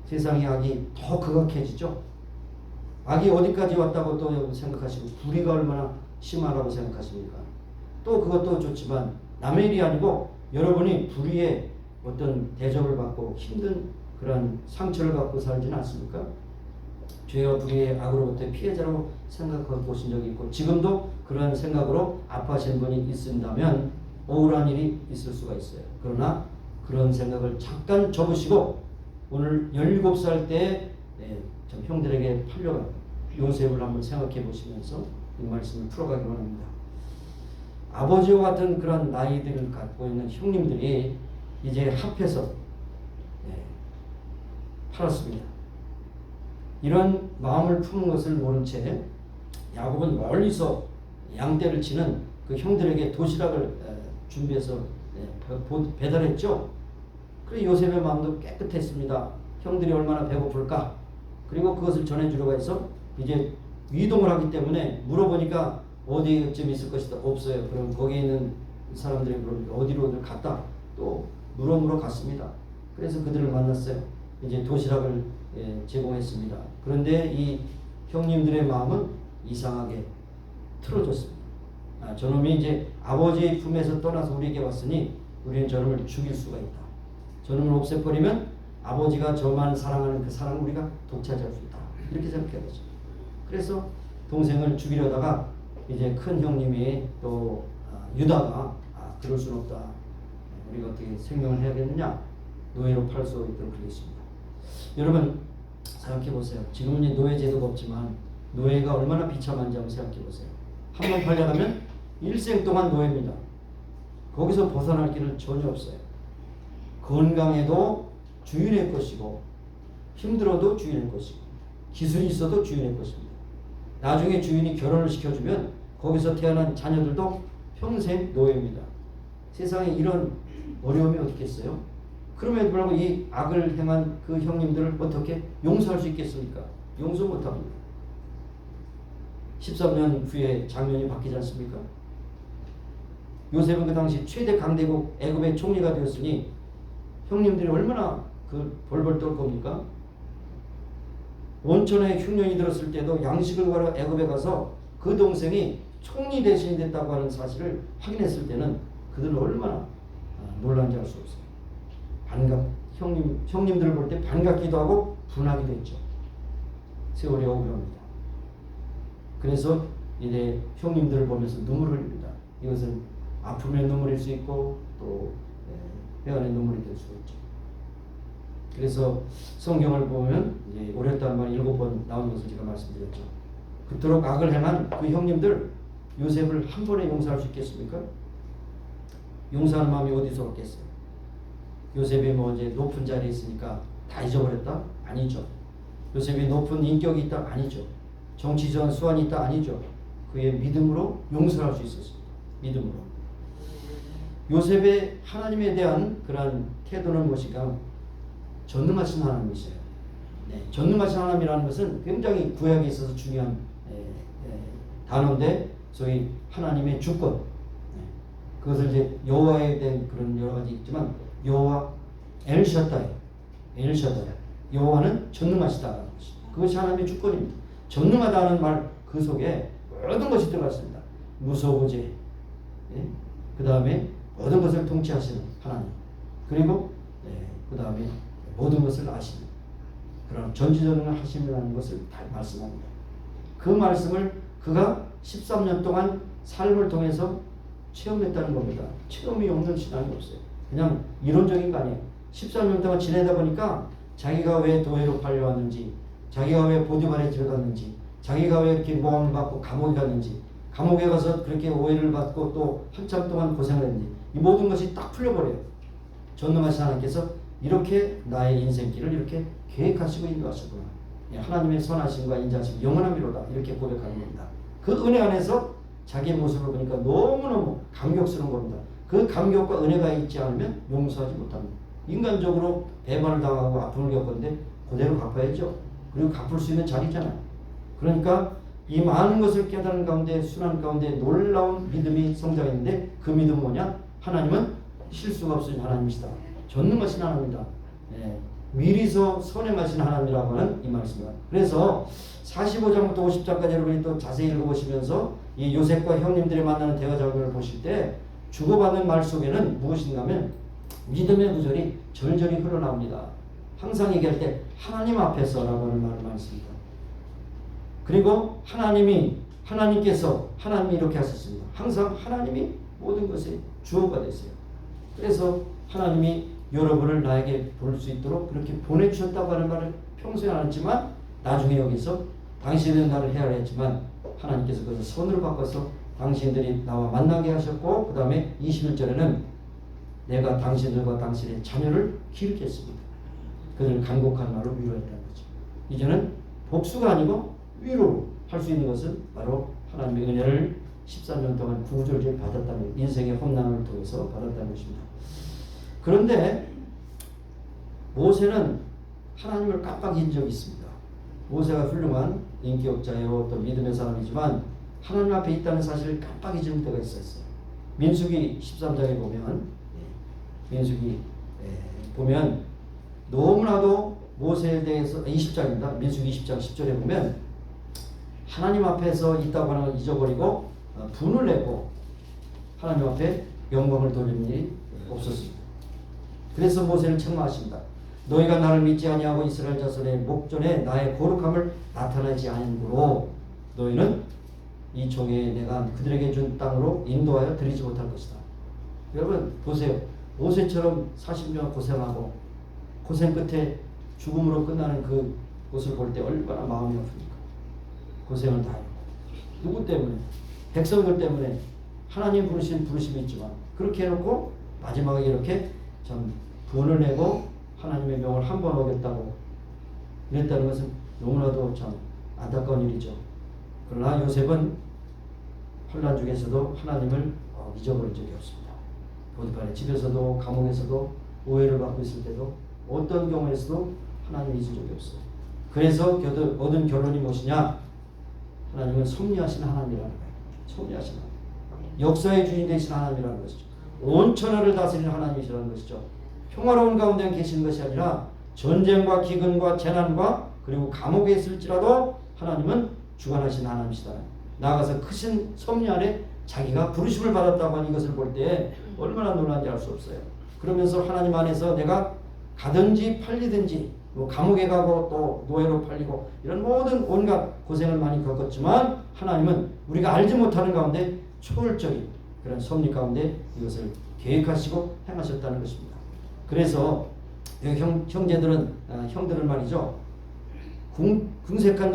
세상의 악이 더 극악해지죠. 악이 어디까지 왔다고 또 생각하시고 불의가 얼마나 심하다고 생각하십니까? 또 그것도 좋지만 남의 일이 아니고 여러분이 불의의 어떤 대접을 받고 힘든 그런 상처를 받고 살지는 않습니까? 죄와 불의의 악으로부터의 피해자라고 생각하고 보신 적이 있고 지금도 그런 생각으로 아파하시는 분이 있습니다면 억울한 일이 있을 수가 있어요. 그러나 그런 생각을 잠깐 접으시고 오늘 17살 때 좀 형들에게 팔려간 요셉을 한번 생각해 보시면서 이 말씀을 풀어가기 원합니다. 아버지와 같은 그런 나이들을 갖고 있는 형님들이 이제 합해서 팔았습니다. 이런 마음을 푸는 것을 모른 채 야곱은 멀리서 양떼를 치는 그 형들에게 도시락을 준비해서 배달했죠. 그래서 요셉의 마음도 깨끗했습니다. 형들이 얼마나 배고플까? 그리고 그것을 전해주려고 해서 이제 이동을 하기 때문에 물어보니까 어디쯤 있을 것이다 없어요. 그럼 거기 있는 사람들이 그러니까 어디로 갔다 또 물어물어 갔습니다. 그래서 그들을 만났어요. 이제 도시락을 제공했습니다. 그런데 이 형님들의 마음은 이상하게 틀어졌습니다. 저놈이 이제 아버지의 품에서 떠나서 우리에게 왔으니 우리는 저놈을 죽일 수가 있다. 저놈을 없애버리면 아버지가 저만 사랑하는 그 사랑을 우리가 독차지할 수 있다. 이렇게 생각해야죠. 그래서 동생을 죽이려다가 이제 큰 형님이 또 유다가 그럴 수는 없다. 우리가 어떻게 생명을 해야겠느냐. 노예로 팔 수 있도록 그랬습니다. 여러분 생각해 보세요. 지금은 이제 노예 제도가 없지만 노예가 얼마나 비참한지 한번 생각해 보세요. 한 번 팔려가면 일생 동안 노예입니다. 거기서 벗어날 길은 전혀 없어요. 건강해도 주인의 것이고 힘들어도 주인의 것이고 기술이 있어도 주인의 것입니다. 나중에 주인이 결혼을 시켜주면 거기서 태어난 자녀들도 평생 노예입니다. 세상에 이런 어려움이 어디 있겠어요? 그럼에도 불구하고 이 악을 행한 그 형님들을 어떻게 용서할 수 있겠습니까? 용서 못합니다. 13년 후에 장면이 바뀌지 않습니까? 요셉은 그 당시 최대 강대국 애굽의 총리가 되었으니 형님들이 얼마나 그 벌벌 떨 겁니까? 온천에 흉년이 들었을 때도 양식을 구하러 애굽에 가서 그 동생이 총리 대신이 됐다고 하는 사실을 확인했을 때는 그들은 얼마나 놀란지 알 수 없어요. 형님들을 볼 때 반갑기도 하고 분하기도 했죠. 세월이 억울합니다. 그래서 이제 형님들을 보면서 눈물을 흘립니다. 이것은 아픔의 눈물일 수 있고 또 회한의 눈물이 될 수가 있죠. 그래서 성경을 보면 이제 오랫동안 말 7번 나온 것을 제가 말씀드렸죠. 그토록 악을 행한 그 형님들 요셉을 한 번에 용서할 수 있겠습니까? 용서하는 마음이 어디서 왔겠어요? 요셉이 뭐 이제 높은 자리에 있으니까 다 잊어버렸다? 아니죠. 요셉이 높은 인격이 있다? 아니죠. 정치적 수완이 있다? 아니죠. 그의 믿음으로 용서할 수 있었습니다. 믿음으로. 요셉의 하나님에 대한 그러한 태도는 무엇인가? 전능하신 하나님이세요. 네, 전능하신 하나님이라는 것은 굉장히 구약에 있어서 중요한 단어인데 소위 하나님의 주권. 그것을 이제 여호와에 대한 그런 여러 가지 있지만 여호와 엘샤다이 여호와는 전능하시다는 것이 그것이 하나님의 주권입니다. 전능하다는 말 그 속에 모든 것이 들어갔습니다. 무소부재, 그 다음에 모든 것을 통치하시는 하나님, 그리고 그 다음에 모든 것을 아시는 그런 전지전능하심이라는 것을 다 말씀합니다. 그 말씀을 그가 13년 동안 삶을 통해서 체험했다는 겁니다. 체험이 없는 신앙이 없어요. 그냥 이론적인 거 아니에요. 13년 동안 지내다 보니까 자기가 왜 도회로 팔려왔는지, 자기가 왜 보디발에 들어갔는지, 자기가 왜 이렇게 모함을 받고 감옥에 갔는지, 감옥에 가서 그렇게 오해를 받고 또 한참 동안 고생을 했는지 이 모든 것이 딱 풀려버려요. 전능하신 하나님께서 이렇게 나의 인생길을 이렇게 계획하시고 인도하셨구나. 하나님의 선하심과 인자하심 영원함이로다. 이렇게 고백하는 겁니다. 그 은혜 안에서 자기의 모습을 보니까 너무너무 감격스러운 겁니다. 그 감격과 은혜가 있지 않으면 용서하지 못합니다. 인간적으로 배반을 당하고 아픔을 겪었는데 그대로 갚아야죠. 그리고 갚을 수 있는 자리잖아요. 그러니까 이 많은 것을 깨달은 가운데 순환 가운데 놀라운 믿음이 성장했는데 그 믿음은 뭐냐? 하나님은 실수가 없으신 하나님이시다. 전능하신 하나님이다. 미리서 선행하신 하나님이라고 하는 이 말씀입니다. 그래서 45장부터 50장까지 여러분이 또 자세히 읽어보시면서 이 요셉과 형님들이 만나는 대화 장면을 보실 때 주고받는 말 속에는 무엇인가 하면 믿음의 구절이 절절히 흘러나옵니다. 항상 얘기할 때 하나님 앞에서 라고 하는 말을 많이 씁니다. 그리고 하나님께서 하나님이 이렇게 하셨습니다. 항상 하나님이 모든 것의 주어가 됐어요. 그래서 하나님이 여러분을 나에게 볼 수 있도록 그렇게 보내주셨다고 하는 말을 평소에 안 했지만 나중에 여기서 당신은 나를 헤아렸지만 하나님께서 그것을 선으로 바꿔서 당신들이 나와 만나게 하셨고 그 다음에 21절에는 내가 당신들과 당신의 자녀를 기르겠습니다. 그들을 간곡한 말로 위로했다는 거죠. 이제는 복수가 아니고 위로 할 수 있는 것은 바로 하나님의 은혜를 13년 동안 구절절 받았다는 인생의 혼난을 통해서 받았다는 것입니다. 그런데 모세는 하나님을 깜빡인 적이 있습니다. 모세가 훌륭한 인격자요 또 믿음의 사람이지만 하나님 앞에 있다는 사실을 깜빡 잊을 때가 있었어요. 민수기 13장에 보면 민수기 보면 너무나도 모세에 대해서 20장입니다. 민수기 20장 10절에 보면 하나님 앞에서 있다고 하는 걸 잊어버리고 분을 내고 하나님 앞에 영광을 돌리는 일이 없었습니다. 그래서 모세를 책망하십니다. 너희가 나를 믿지 아니하고 이스라엘 자손의 목전에 나의 거룩함을 나타내지 않으므로 너희는 이 종에 내가 그들에게 준 땅으로 인도하여 드리지 못할 것이다. 여러분 보세요. 모세처럼 40년 고생하고 고생 끝에 죽음으로 끝나는 그 것을 볼 때 얼마나 마음이 아픕니까? 고생을 다 했고 누구 때문에? 백성들 때문에 하나님 부르신 부르심이 있지만 그렇게 해놓고 마지막에 이렇게 참 분을 내고 하나님의 명을 한 번 어겼다고 이랬다는 것은 너무나도 참 안타까운 일이죠. 그러나 요셉은 환난 중에서도 하나님을 잊어버린 적이 없습니다. 보디발의 집에서도 감옥에서도 오해를 받고 있을 때도 어떤 경우에서도 하나님을 잊은 적이 없어요. 그래서 얻은 결론이 무엇이냐? 하나님은 섭리하신 하나님이라는 거예요. 섭리하신 하나님. 역사의 주인 되신 하나님이라는 것이죠. 온 천하를 다스리는 하나님이시라는 것이죠. 평화로운 가운데 계시는 것이 아니라 전쟁과 기근과 재난과 그리고 감옥에 있을지라도 하나님은 주관하신 하나님이시다. 나아가서 크신 섭리 안에 자기가 부르심을 받았다고 하는 이것을 볼 때 얼마나 놀라운지 알 수 없어요. 그러면서 하나님 안에서 내가 가든지 팔리든지 뭐 감옥에 가고 또 노예로 팔리고 이런 모든 온갖 고생을 많이 겪었지만 하나님은 우리가 알지 못하는 가운데 초월적인 그런 섭리 가운데 이것을 계획하시고 행하셨다는 것입니다. 그래서 형들은 말이죠. 궁색한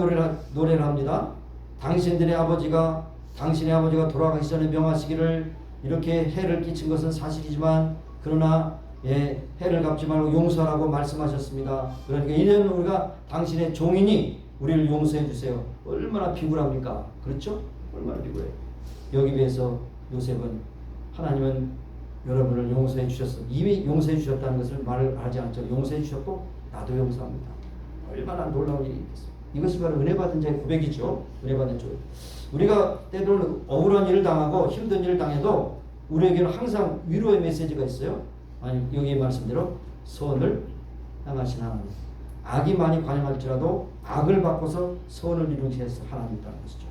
노래를 합니다. 당신의 아버지가 돌아가기 전에 명하시기를 이렇게 해를 끼친 것은 사실이지만 그러나 해를 갚지 말고 용서하라고 말씀하셨습니다. 그러니까 이제는 우리가 당신의 종이니 우리를 용서해 주세요. 얼마나 비굴합니까? 그렇죠? 얼마나 비굴해요. 여기 비해서 요셉은 하나님은 여러분을 용서해 주셨어. 이미 용서해 주셨다는 것을 말을 하지 않죠. 용서해 주셨고 나도 용서합니다. 얼마나 놀라운 일이 있겠어요. 이것이 바로 은혜 받은 자의 고백이죠. 은혜 받은 자. 우리가 때로는 억울한 일을 당하고 힘든 일을 당해도 우리에게는 항상 위로의 메시지가 있어요. 아니 여기 말씀대로 선을 향하신 하나님. 악이 많이 관영할지라도 악을 바꿔서 선을 이루시는 하나님이라는 것이죠.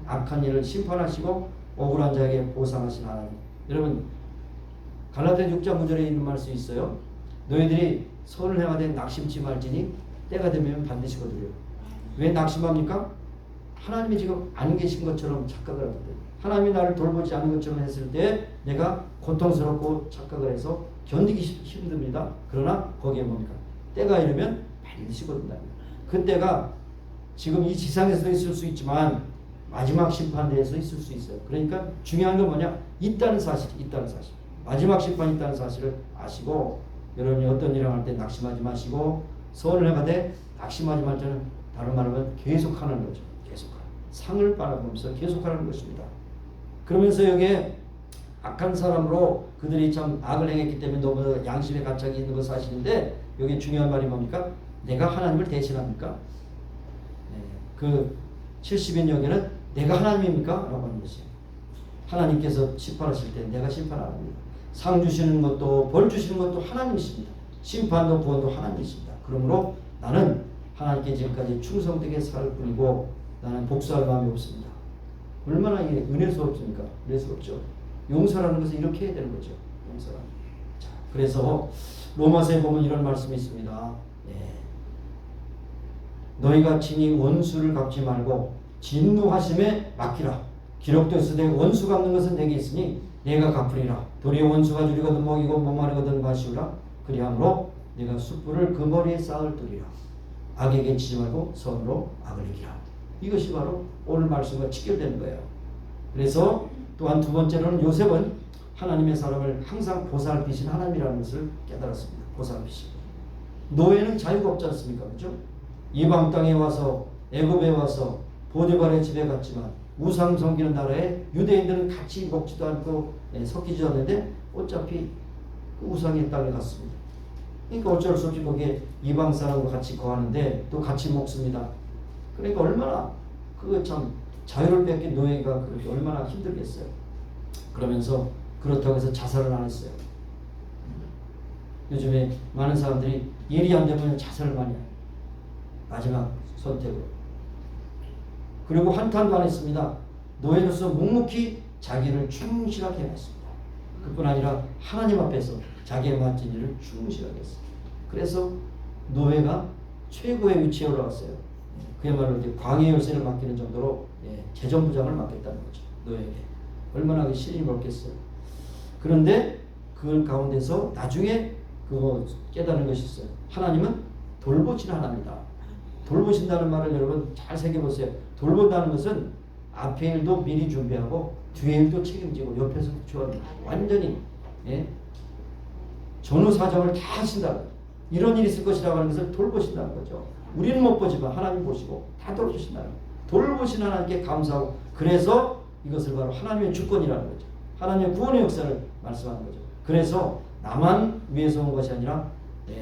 악한 일을 심판하시고 억울한 자에게 보상하신 하나님. 여러분 갈라디아 6장 9절에 있는 말씀이 있어요. 너희들이 선을 행하되 낙심치 말지니 때가 되면 반드시 거두려. 왜 낙심합니까? 하나님이 지금 안 계신 것처럼 착각을 하거든요. 하나님이 나를 돌보지 않은 것처럼 했을 때 내가 고통스럽고 착각을 해서 견디기 힘듭니다. 그러나 거기에 뭡니까? 때가 이르면 반드시 거둔다. 그 때가 지금 이 지상에서도 있을 수 있지만 마지막 심판대에서 있을 수 있어요. 그러니까 중요한 건 뭐냐? 있다는 사실. 마지막 심판이 있다는 사실을 아시고 여러분이 어떤 일을 할 때 낙심하지 마시고 선을 행하되 낙심하지 말 때는 다른 말하면 계속하는 거죠. 계속하는. 상을 바라보면서 계속하는 것입니다. 그러면서 여기에 악한 사람으로 그들이 참 악을 행했기 때문에 너무 양심의 가책이 있는 것 사실인데 여기 중요한 말이 뭡니까? 내가 하나님을 대신합니까? 그 70인 여기는 내가 하나님입니까? 라고 하는 것이에요. 하나님께서 심판하실 때 내가 심판 안 합니다. 상 주시는 것도 벌 주시는 것도 하나님이십니다. 심판도 구원도 하나님이십니다. 그러므로 나는 하나님께 지금까지 충성되게 살 뿐이고 나는 복수할 마음이 없습니다. 얼마나 이게 은혜스럽습니까? 은혜스럽죠. 용서라는 것은 이렇게 해야 되는 거죠. 용서라는. 자, 그래서 로마서에 보면 이런 말씀이 있습니다. 너희가 친히 원수를 갚지 말고 진노하심에 맡기라. 기록되었으되 원수 갚는 것은 내게 있으니 내가 갚으리라. 도리어 원수가 줄이거든 먹이고 목마르거든 마시우라. 그리함으로 내가 숯불을 그 머리에 쌓을 두리라. 악에게 치지 말고 선으로 악을 이기라. 이것이 바로 오늘 말씀과 직결되는 거예요. 그래서 또한 두 번째로는 요셉은 하나님의 사람을 항상 보살피신 하나님이라는 것을 깨달았습니다. 보살피시고 노예는 자유가 없지 않습니까? 그렇죠? 이방 땅에 와서 애굽에 와서 보디발의 집에 갔지만 우상 섬기는 나라에 유대인들은 같이 먹지도 않고 섞이지도 않는데 어차피 그 우상의 땅에 갔습니다. 그러니까 어쩔 수 없이 거기에 이방 사람과 같이 거하는데 또 같이 먹습니다. 그러니까 얼마나 그 참 자유를 뺏긴 노예가 그렇게 얼마나 힘들겠어요. 그러면서 그렇다고 해서 자살을 안 했어요. 요즘에 많은 사람들이 일이 안 되면 자살을 많이 해요. 마지막 선택으로. 그리고 한탄도 안 했습니다. 노예로서 묵묵히 자기를 충실하게 했습니다. 그뿐 아니라 하나님 앞에서 자기의 맡은 일을 충실하게 했어요. 그래서 노예가 최고의 위치에 올라갔어요. 그야말로 이제 광해 열쇠를 맡기는 정도로 재정부장을 맡겼다는 거죠. 노예에게. 얼마나 그 신이 멀겠어요. 그런데 그 가운데서 나중에 그거 깨달은 것이 있어요. 하나님은 돌보시는 하나님이다. 돌보신다는 말을 여러분 잘 새겨보세요. 돌본다는 것은 앞에 일도 미리 준비하고 뒤에 일도 책임지고 옆에서 완전히 전후 사정을 다 하신다. 이런 일이 있을 것이라고 하는 것을 돌보신다는 거죠. 우리는 못 보지만 하나님 보시고 다 돌보신다는 거예요. 돌보신 하나님께 감사하고, 그래서 이것을 바로 하나님의 주권이라는 거죠. 하나님의 구원의 역사를 말씀하는 거죠. 그래서 나만 위해서 온 것이 아니라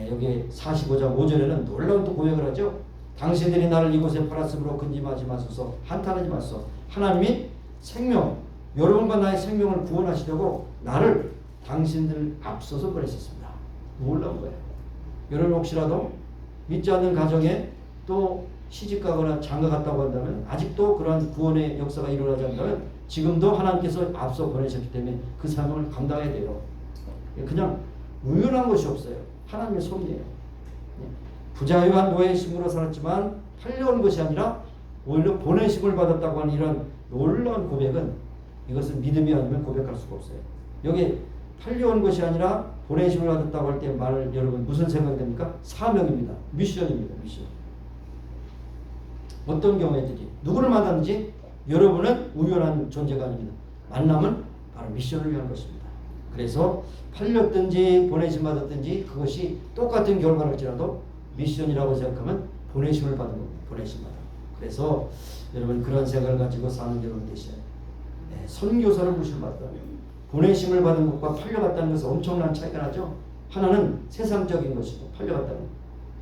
여기 45장 5절에는 놀라운 또 고백을 하죠. 당신들이 나를 이곳에 팔았으므로 근심하지 마소서, 한탄하지 마소서. 하나님이 생명, 여러분과 나의 생명을 구원하시려고 나를 당신들 앞서서 보내셨습니다. 놀라운 거예요. 여러분 혹시라도 믿지 않는 가정에 또 시집가거나 장가갔다고 한다면, 아직도 그러한 구원의 역사가 일어나지 않는다면 지금도 하나님께서 앞서 보내셨기 때문에 그 사명을 감당해야 돼요. 그냥 우연한 것이 없어요. 하나님의 섭리예요. 부자유한 노예의 심으로 살았지만 팔려온 것이 아니라 오히려 보내심을 받았다고 하는 이런 놀라운 고백은, 이것은 믿음이 아니면 고백할 수가 없어요. 여기 팔려온 것이 아니라 보내심을 받았다고 할 때 말을 여러분 무슨 생각됩니까? 사명입니다. 미션입니다. 미션. 어떤 경우에든지 누구를 만났는지 여러분은 우연한 존재가 아닙니다. 만남은 바로 미션을 위한 것입니다. 그래서 팔렸든지 보내심 받았든지 그것이 똑같은 결과일지라도 미션이라고 생각하면 보내심을 받은 겁니다. 보내심 받아. 그래서 여러분 그런 생각을 가지고 사는 여러분 되셔야 돼요. 선교사를 부름받다. 보내심을 받은 것과 팔려갔다는 것은 엄청난 차이가 나죠. 하나는 세상적인 것이고 팔려갔다는 것,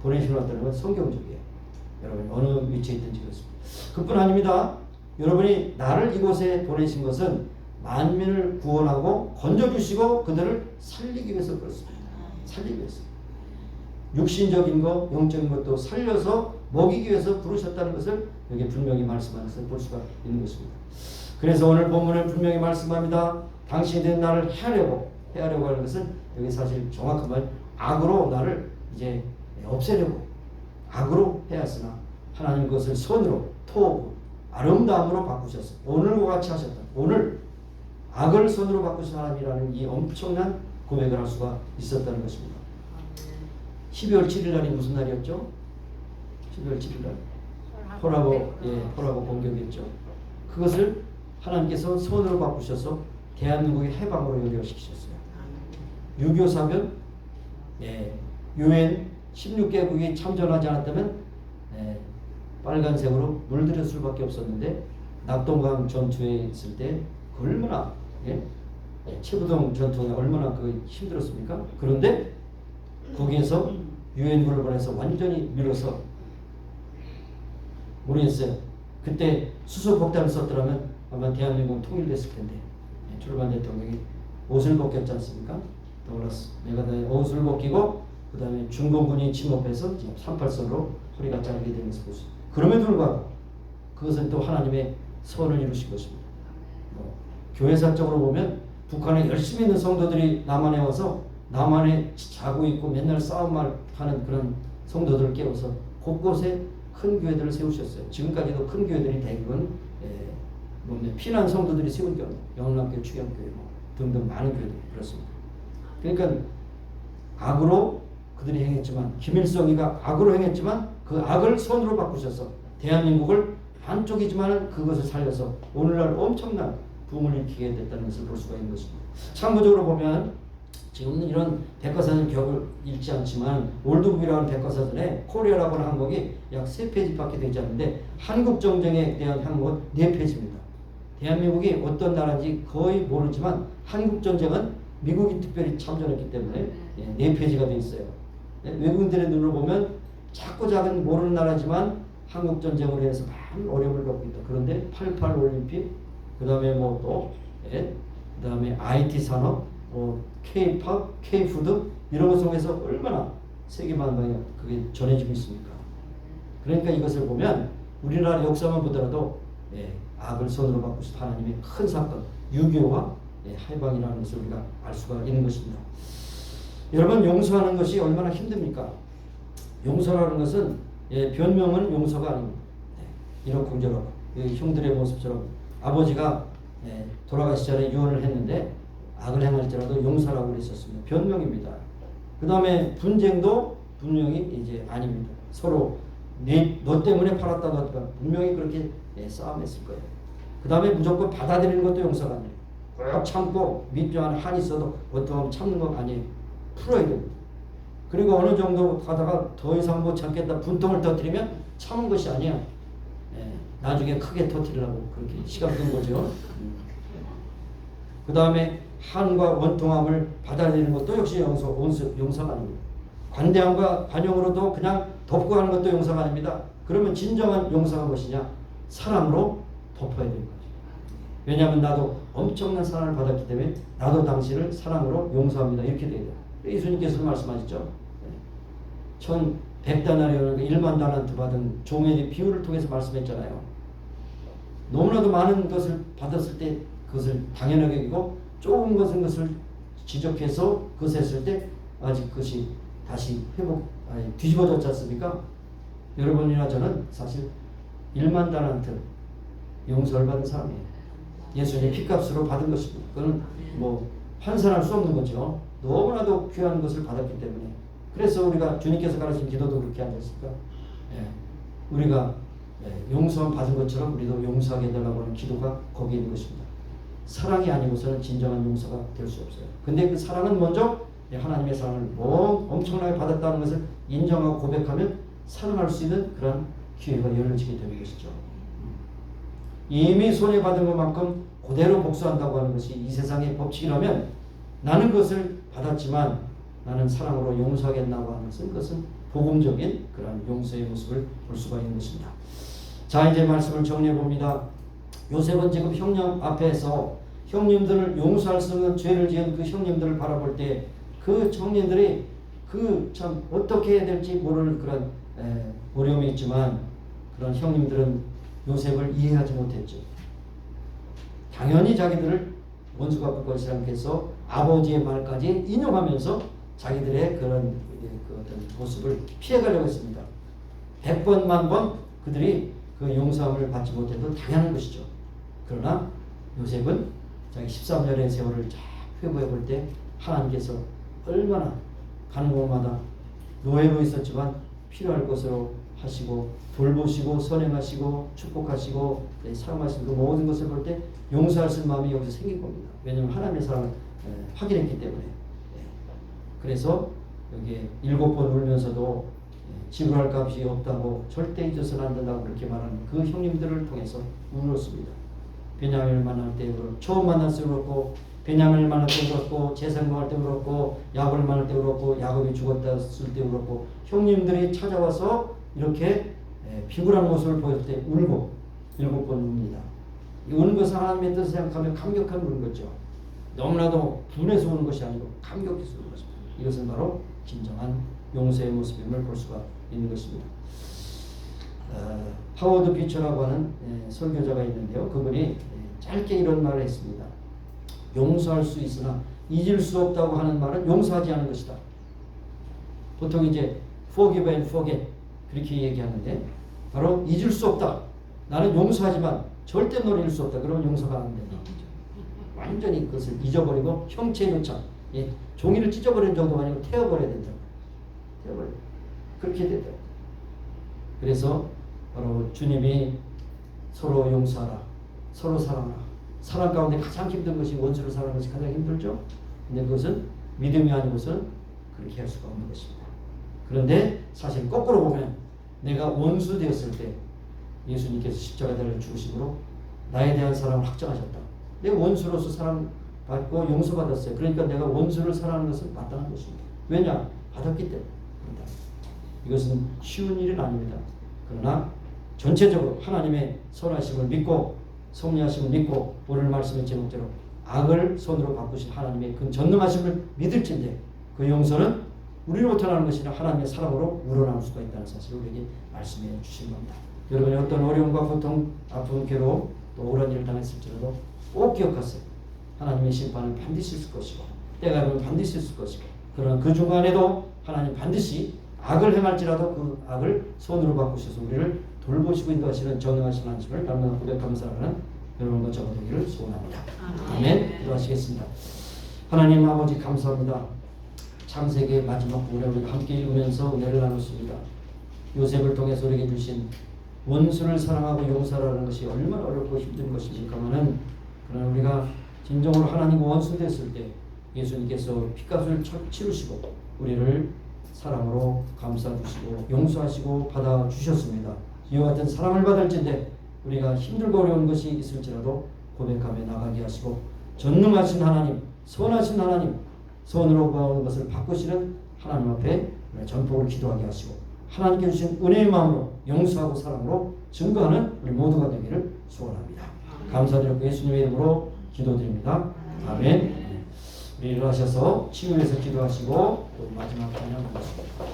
보내심을 받다는 건 성경적이에요. 여러분 어느 위치에 있든지 그렇습니다. 그뿐 아닙니다. 여러분이 나를 이곳에 보내신 것은 만민을 구원하고 건져주시고 그들을 살리기 위해서 그렇습니다. 살리기 위해서. 육신적인 것, 영적인 것도 살려서 먹이기 위해서 부르셨다는 것을 여기 분명히 말씀하는 것을 볼 수가 있는 것입니다. 그래서 오늘 본문을 분명히 말씀합니다. 당신들이 나를 해하려고 하는 것은 여기 사실 정확한 말, 악으로 나를 이제 없애려고 악으로 해왔으나 하나님 그것을 선으로, 토부, 아름다움으로 바꾸셨어요. 오늘과 같이 하셨다. 오늘 악을 선으로 바꾸신 하나님이라는 이 엄청난 고백을 할 수가 있었다는 것입니다. 12월 7일 날이 무슨 날이었죠? 12월 7일 날 홀하고 공격이었죠. 그것을 하나님께서 선으로 바꾸셔서 대한민국의 해방으로 연결시키셨어요. 6.25 사변, UN 16개국이 참전하지 않았다면 빨간색으로 물들였을 수밖에 없었는데, 낙동강 전투에 있을 때 얼마나 최부동 전투가 얼마나 힘들었습니까? 그런데 거기에서 유엔군을 보내서 완전히 밀어서, 모르겠어요. 그때 수소폭탄을 썼더라면 아마 대한민국은 통일됐을 텐데, truman 대통령이 옷을 벗겼지 않습니까? 더글라스 메가다의 옷을 벗기고 그 다음에 중공군이 침입해서 38선으로 허리가 자르게 되는 것을 보시죠. 그럼에도 불구하고 그것은 또 하나님의 선을 이루신 것입니다. 교회사적으로 보면 북한에 열심히 있는 성도들이 남한에 와서 남한에 자고 있고 맨날 싸움만 하는 그런 성도들을 깨워서 곳곳에 큰 교회들을 세우셨어요. 지금까지도 큰 교회들이 대부분 피난 성도들이 세운 교회, 영락교회, 추경교회 등등 많은 교회들이 그렇습니다. 그러니까 악으로 그들이 행했지만, 김일성이가 악으로 행했지만 그 악을 선으로 바꾸셔서 대한민국을 한쪽이지만 그것을 살려서 오늘날 엄청난 부흥을 일으키게 됐다는 것을 볼 수가 있는 것입니다. 참고적으로 보면 지금은 이런 백과사전 격을 읽지 않지만 올드북이라는 백과사전에 코리아라고 하는 항목이 약 3페이지밖에 되지 않는데 한국 정쟁에 대한 항목은 4페이지입니다. 대한민국이 어떤 나라인지 거의 모르지만 한국 전쟁은 미국이 특별히 참전했기 때문에 4페이지가 되어 있어요. 외국인들의 눈으로 보면 작고 작은 모르는 나라지만 한국 전쟁으로 해서 많은 어려움을 겪고 있다. 그런데 88 올림픽, 그 다음에 뭐 또, 그 다음에 IT 산업, K-팝, K-푸드 이런 것 속에서 얼마나 세계 만방에 그게 전해지고 있습니까? 그러니까 이것을 보면 우리나라 역사만 보더라도 악을 손으로 바꾸신 하나님의 큰 사건, 유교와 해방이라는 것을 우리가 알 수가 있는 것입니다. 여러분, 용서하는 것이 얼마나 힘듭니까? 용서라는 것은 변명은 용서가 아닙니다. 이렇고 저렇고 형들의 모습처럼 아버지가 돌아가시 전에 유언을 했는데 악을 행할지라도 용서라고 그랬었습니다. 변명입니다. 그 다음에 분쟁도 분명히 이제 아닙니다. 서로 너 때문에 팔았다 너가 분명히 그렇게 싸움했을 거예요. 그 다음에 무조건 받아들이는 것도 용서가 아니에요. 꼭 참고 민주한 한이 있어도 어떠하면 참는 거 아니에요. 풀어야 됩니다. 그리고 어느 정도 가다가 더 이상 못 참겠다 분통을 터뜨리면 참은 것이 아니야. 나중에 크게 터뜨리려고 그렇게 시간 든 거죠. 그 다음에 한과 원통함을 받아들이는 것도 역시 용서가 아닙니다. 관대함과 반영으로도 그냥 덮고 하는 것도 용서가 아닙니다. 그러면 진정한 용서가 무엇이냐? 사랑으로 덮어야 되는 거죠. 왜냐하면 나도 엄청난 사랑을 받았기 때문에 나도 당신을 사랑으로 용서합니다. 이렇게 돼야 돼요. 예수님께서 말씀하셨죠. 1,100다나리온 1만 달란트 받은 종의 비유를 통해서 말씀했잖아요. 너무나도 많은 것을 받았을 때 그것을 당연하게 여기고 조금 것을 지적해서 그것을 했을 때 아직 그것이 다시 뒤집어졌지 않습니까? 여러분이나 저는 사실 1만 달란트 용서를 받은 사람이에요. 예수님의 피값으로 받은 것입니다. 그건 뭐 환산할 수 없는 거죠. 너무나도 귀한 것을 받았기 때문에. 그래서 우리가 주님께서 가르친 기도도 그렇게 하지 않습니까? 우리가 용서 받은 것처럼 우리도 용서하게 해달라고 하는 기도가 거기에 있는 것입니다. 사랑이 아니고서는 진정한 용서가 될 수 없어요. 근데 그 사랑은 먼저 하나님의 사랑을 엄청나게 받았다는 것을 인정하고 고백하면 사랑할 수 있는 그런 기회가 열려지게 되는 것이죠. 이미 손해받은 것만큼 그대로 복수한다고 하는 것이 이 세상의 법칙이라면 나는 그것을 받았지만 나는 사랑으로 용서하겠다고 하는 것은 그것은 복음적인 그런 용서의 모습을 볼 수가 있는 것입니다. 자, 이제 말씀을 정리해 봅니다. 요셉은 지금 형님 앞에서 형님들을 용서할 수 없는 죄를 지은 그 형님들을 바라볼 때 그 형님들이 그 참 어떻게 해야 될지 모르는 그런 어려움이 있지만 그런 형님들은 요셉을 이해하지 못했죠. 당연히 자기들을 원수 갚을 것이라 해서 아버지의 말까지 인용하면서 자기들의 그런 그 어떤 모습을 피해가려고 했습니다. 100번 만번 그들이 그 용서함을 받지 못해도 당연한 것이죠. 그러나 요셉은 자기 13년의 세월을 쫙 회고해 볼 때 하나님께서 얼마나 가는 곳마다 노예로 있었지만 필요할 것으로 하시고 돌보시고 선행하시고 축복하시고 사랑하시는 그 모든 것을 볼 때 용서할 수 있는 마음이 여기서 생긴 겁니다. 왜냐하면 하나님의 사랑을 확인했기 때문에. 그래서 여기에 7번 울면서도 지불할 값이 없다고 절대 잊어서는 안 된다고 그렇게 말하는 그 형님들을 통해서 울었습니다. 베냐민을 만날 때 울었고 처음 만났을 때 울었고 베냐민을 만날 때 울었고 재생할 때 울었고 야곱을 만날 때 울었고 야곱이 죽었을 때 울었고 형님들이 찾아와서 이렇게 비굴한 모습을 보였을 때 울고 7번 웁니다. 우는 것은 하나님의 뜻을 생각하면 감격한 우는 거죠. 너무나도 분해서 우는 것이 아니고 감격해서 우는 것입니다. 이것은 바로 진정한 용서의 모습임을 볼 수가 있는 것입니다. 하워드 비처라고 하는 설교자가 있는데요. 그분이 짧게 이런 말을 했습니다. 용서할 수 있으나 잊을 수 없다고 하는 말은 용서하지 않은 것이다. 보통 이제 forgive and forget 그렇게 얘기하는데 바로 잊을 수 없다. 나는 용서하지만 절대 너를 잊을 수 없다. 그러면 용서가 안 된다. 완전히 그것을 잊어버리고 형체 요청, 종이를 찢어버리는 정도가 아니고 태워버려야 된다. 태워버려. 그렇게 된다. 그래서 바로 주님이 서로 용서하라, 서로 사랑하라. 사랑 가운데 가장 힘든 것이 원수를 사랑하는 것이 가장 힘들죠. 근데 그것은 믿음이 아니고서는 그렇게 할 수가 없는 것입니다. 그런데 사실 거꾸로 보면 내가 원수 되었을 때 예수님께서 십자가에 달려 죽으심으로 나에 대한 사랑을 확정하셨다. 내가 원수로서 사랑받고 용서받았어요. 그러니까 내가 원수를 사랑하는 것은 마땅한 것입니다. 왜냐? 받았기 때문에. 그렇다. 이것은 쉬운 일은 아닙니다. 그러나 전체적으로 하나님의 선하심을 믿고 섭리하심을 믿고 오늘 말씀의 제목대로 악을 손으로 바꾸신 하나님의 그 전능하심을 믿을진데 그 용서는 우리로부터 나는 것이 아니라 하나님의 사랑으로 우러나올 수가 있다는 사실을 우리에게 말씀해 주신 겁니다. 여러분이 어떤 어려움과 고통, 아픔, 괴로움 또 억울한 일을 당했을지라도 꼭 기억하세요. 하나님의 심판은 반드시 있을 것이고 때가 되면 반드시 있을 것이고 그러나 그 중간에도 하나님 반드시 악을 행할지라도 그 악을 손으로 바꾸셔서 우리를 돌보시고 인도하시는 전능하신 하나님을 날마다 고백하며 살아가는 여러분과 저가 되기를 소원합니다. 아멘. 기도하시겠습니다. 하나님 아버지 감사합니다. 창세기의 마지막 부분에 우리가 함께 읽으면서 은혜를 나눴습니다. 요셉을 통해서 우리에게 주신 원수를 사랑하고 용서하는 것이 얼마나 어렵고 힘든 것입니까마는 그러나 우리가 진정으로 하나님과 원수 됐을 때 예수님께서 핏값을 치르시고 우리를 사랑으로 감싸주시고 용서하시고 받아주셨습니다. 이와 같은 사랑을 받을진데 우리가 힘들고 어려운 것이 있을지라도 고백하며 나가게 하시고 전능하신 하나님, 선하신 하나님, 선으로 보아온 것을 바꾸시는 하나님 앞에 전폭을 기도하게 하시고 하나님께 주신 은혜의 마음으로 용서하고 사랑으로 증거하는 우리 모두가 되기를 소원합니다. 감사드리고 예수님의 이름으로 기도드립니다. 아멘. 우리 일어나셔서 치유해서 기도하시고 또 마지막 찬양 부르십니다.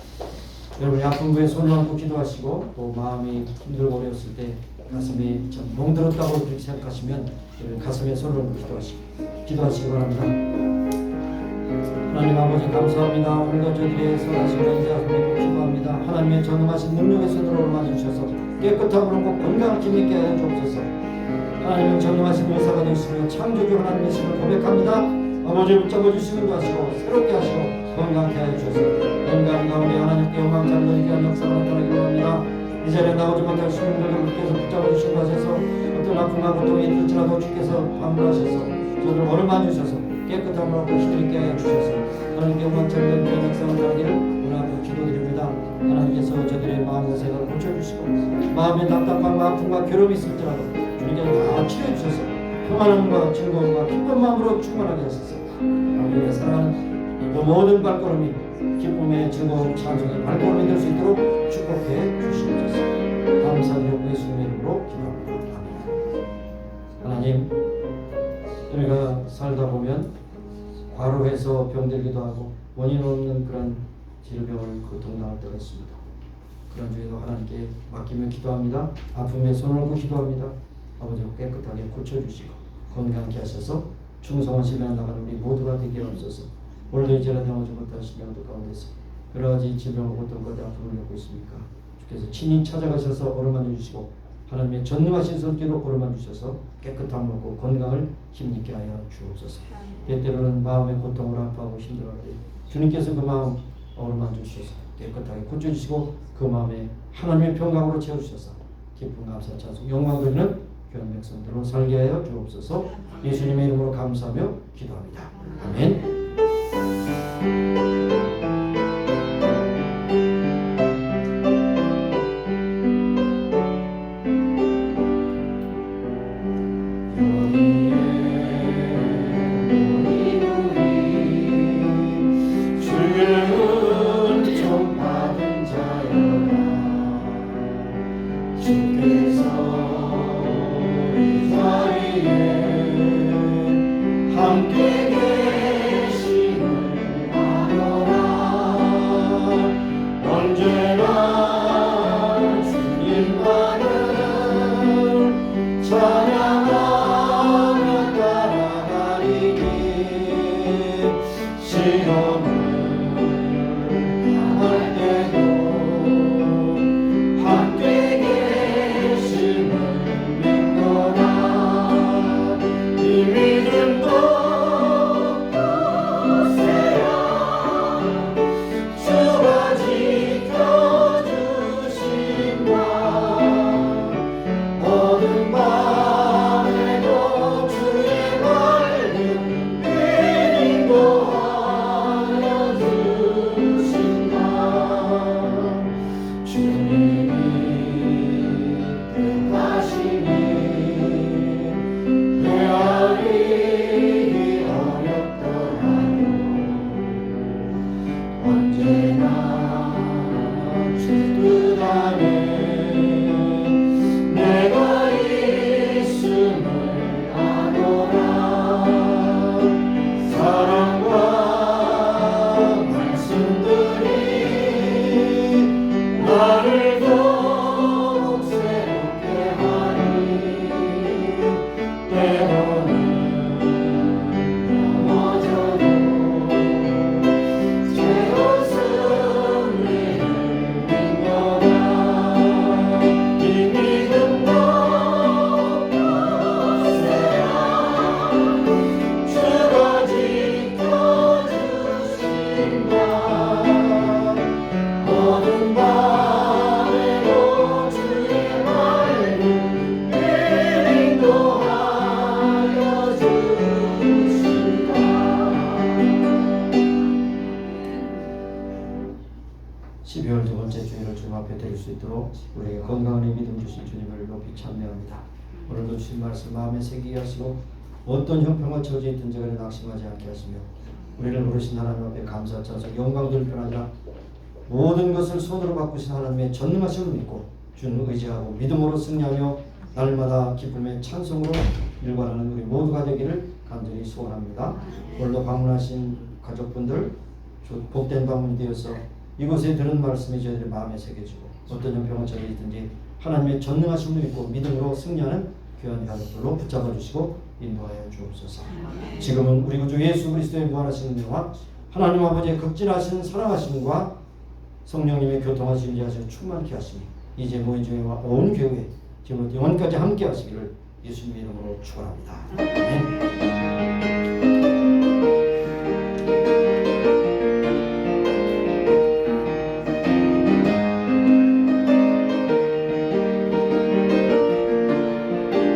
여러분이 아픈 부에 손을 얹고 기도하시고 또 마음이 힘들고 어려웠을 때 가슴이 좀 멍들었다고 그렇게 생각하시면 가슴에 손을 얹고 기도하시기 바랍니다. 하나님 아버지 감사합니다. 오늘도 저희들의 선하신 인자를 믿고 기도합니다. 하나님의 전능하신 능력의 손으로 올려주셔서 깨끗함으로 건강을 힘있게 하여 주옵소서. 하나님은 전능하신 의사가 되시며 창조주 하나님의 신을 고백합니다. 아버지 붙잡아 주시는 것 하시고 새롭게 하시고 건강케 하여 주셔서 건강 가운데 하나님께 영광 찬양을 위한 역사가 나타나기로 합니다. 이 자리에 나오지 못할 수능들을 주께서 붙잡아 주신 것 하셔서 어떤 아픔과 고통이 있을지라도 주께서 방문하셔서 저들을 어루만져 주셔서 깨끗함으로 힘있게 하여 주셔서 하나님께 영광 찬양을 위한 역사가 나타나기를 오늘 앞으로 기도드립니다. 하나님께서 저들의 마음의 생각을 고쳐주시고 마음의 답답함과 아픔과 괴로움이 있을지라도 주님께서 다 치료해주셔서 평안함과 즐거움과 기쁜 마음으로 충만하게 하셔서 우리의 사랑하는 그 모든 발걸음이 기쁨의 즐거움 찬송의 발걸음이 될 수 있도록 축복해 주시옵소서. 감사드리고 예수님의 이름으로 기도합니다. 하나님 우리가 살다 보면 과로해서 병들기도 하고 원인 없는 그런 질병을 고통당할 때가 있습니다. 그런 중에도 하나님께 맡기며 기도합니다. 아픔에 손을 얹고 기도합니다. 아버지가 깨끗하게 고쳐주시고 건강케 하셔서 충성한 신뢰에 나가는 우리 모두가 되게 하옵소서. 오늘도 이제는 나오지 못하신 영도 가운데서 여러 가지 질병과 고통과 아픔을 겪고 있습니까? 주께서 친히 찾아가셔서 어루만져 주시고 하나님의 전능하신 손길로 어루만져 주셔서 깨끗함을 얻고 건강을 힘있게 하여 주옵소서. 때때로는 마음의 고통을 아파하고 힘들어할 때 주님께서 그 마음 어루만져 주셔서 깨끗하게 고쳐주시고 그 마음에 하나님의 평강으로 채워주셔서 기쁨 감사 찬송 영광 돌리는 귀한 백성들로 살게 하여 주옵소서. 예수님의 이름으로 감사하며 기도합니다. 아멘. 나를 더욱 새롭게 하니 때로는 넘어져도 새로운 승리를 믿노라. 이 믿음 더욱 거세라. 주가 지켜주신다. 모든 밤에도 주의 말을 늘 인도하여 주신다. 12월 두 번째 주일을 주님 앞에 드릴 수 있도록 우리에게 건강한 믿음 주신 주님을 높이 찬미합니다. 오늘도 주신 말씀 마음에 새기게 하시고 어떤 형편과 처지에 있든지 간에 낙심하지 않게 하시며 우리를 부르신 하나님 앞에 감사하셔서 영광들 편하자 모든 것을 손으로 바꾸신 하나님의 전능하심을 믿고 주는 의지하고 믿음으로 승리하며 날마다 기쁨의 찬송으로 일관하는 우리 모두가 되기를 간절히 소원합니다. 오늘도 방문하신 가족분들 복된 방문이 되어서 이곳에 들은 말씀이 저희들 마음에 새겨지고 어떤 형편과 처지에 있든지 하나님의 전능하심을 믿고 믿음으로 승리하는 귀한 가족들로 붙잡아 주시고 인도하여 주옵소서. 지금은 우리 구주 예수 그리스도의 무한하신 은혜와 하나님 아버지의 극진하신 사랑하심과 성령님의 교통하신 인자하시고 충만케 하시니 이제 모인 중에와 온 교회 지금부터 영원까지 함께 하시기를 예수님의 이름으로 축원합니다. 아멘.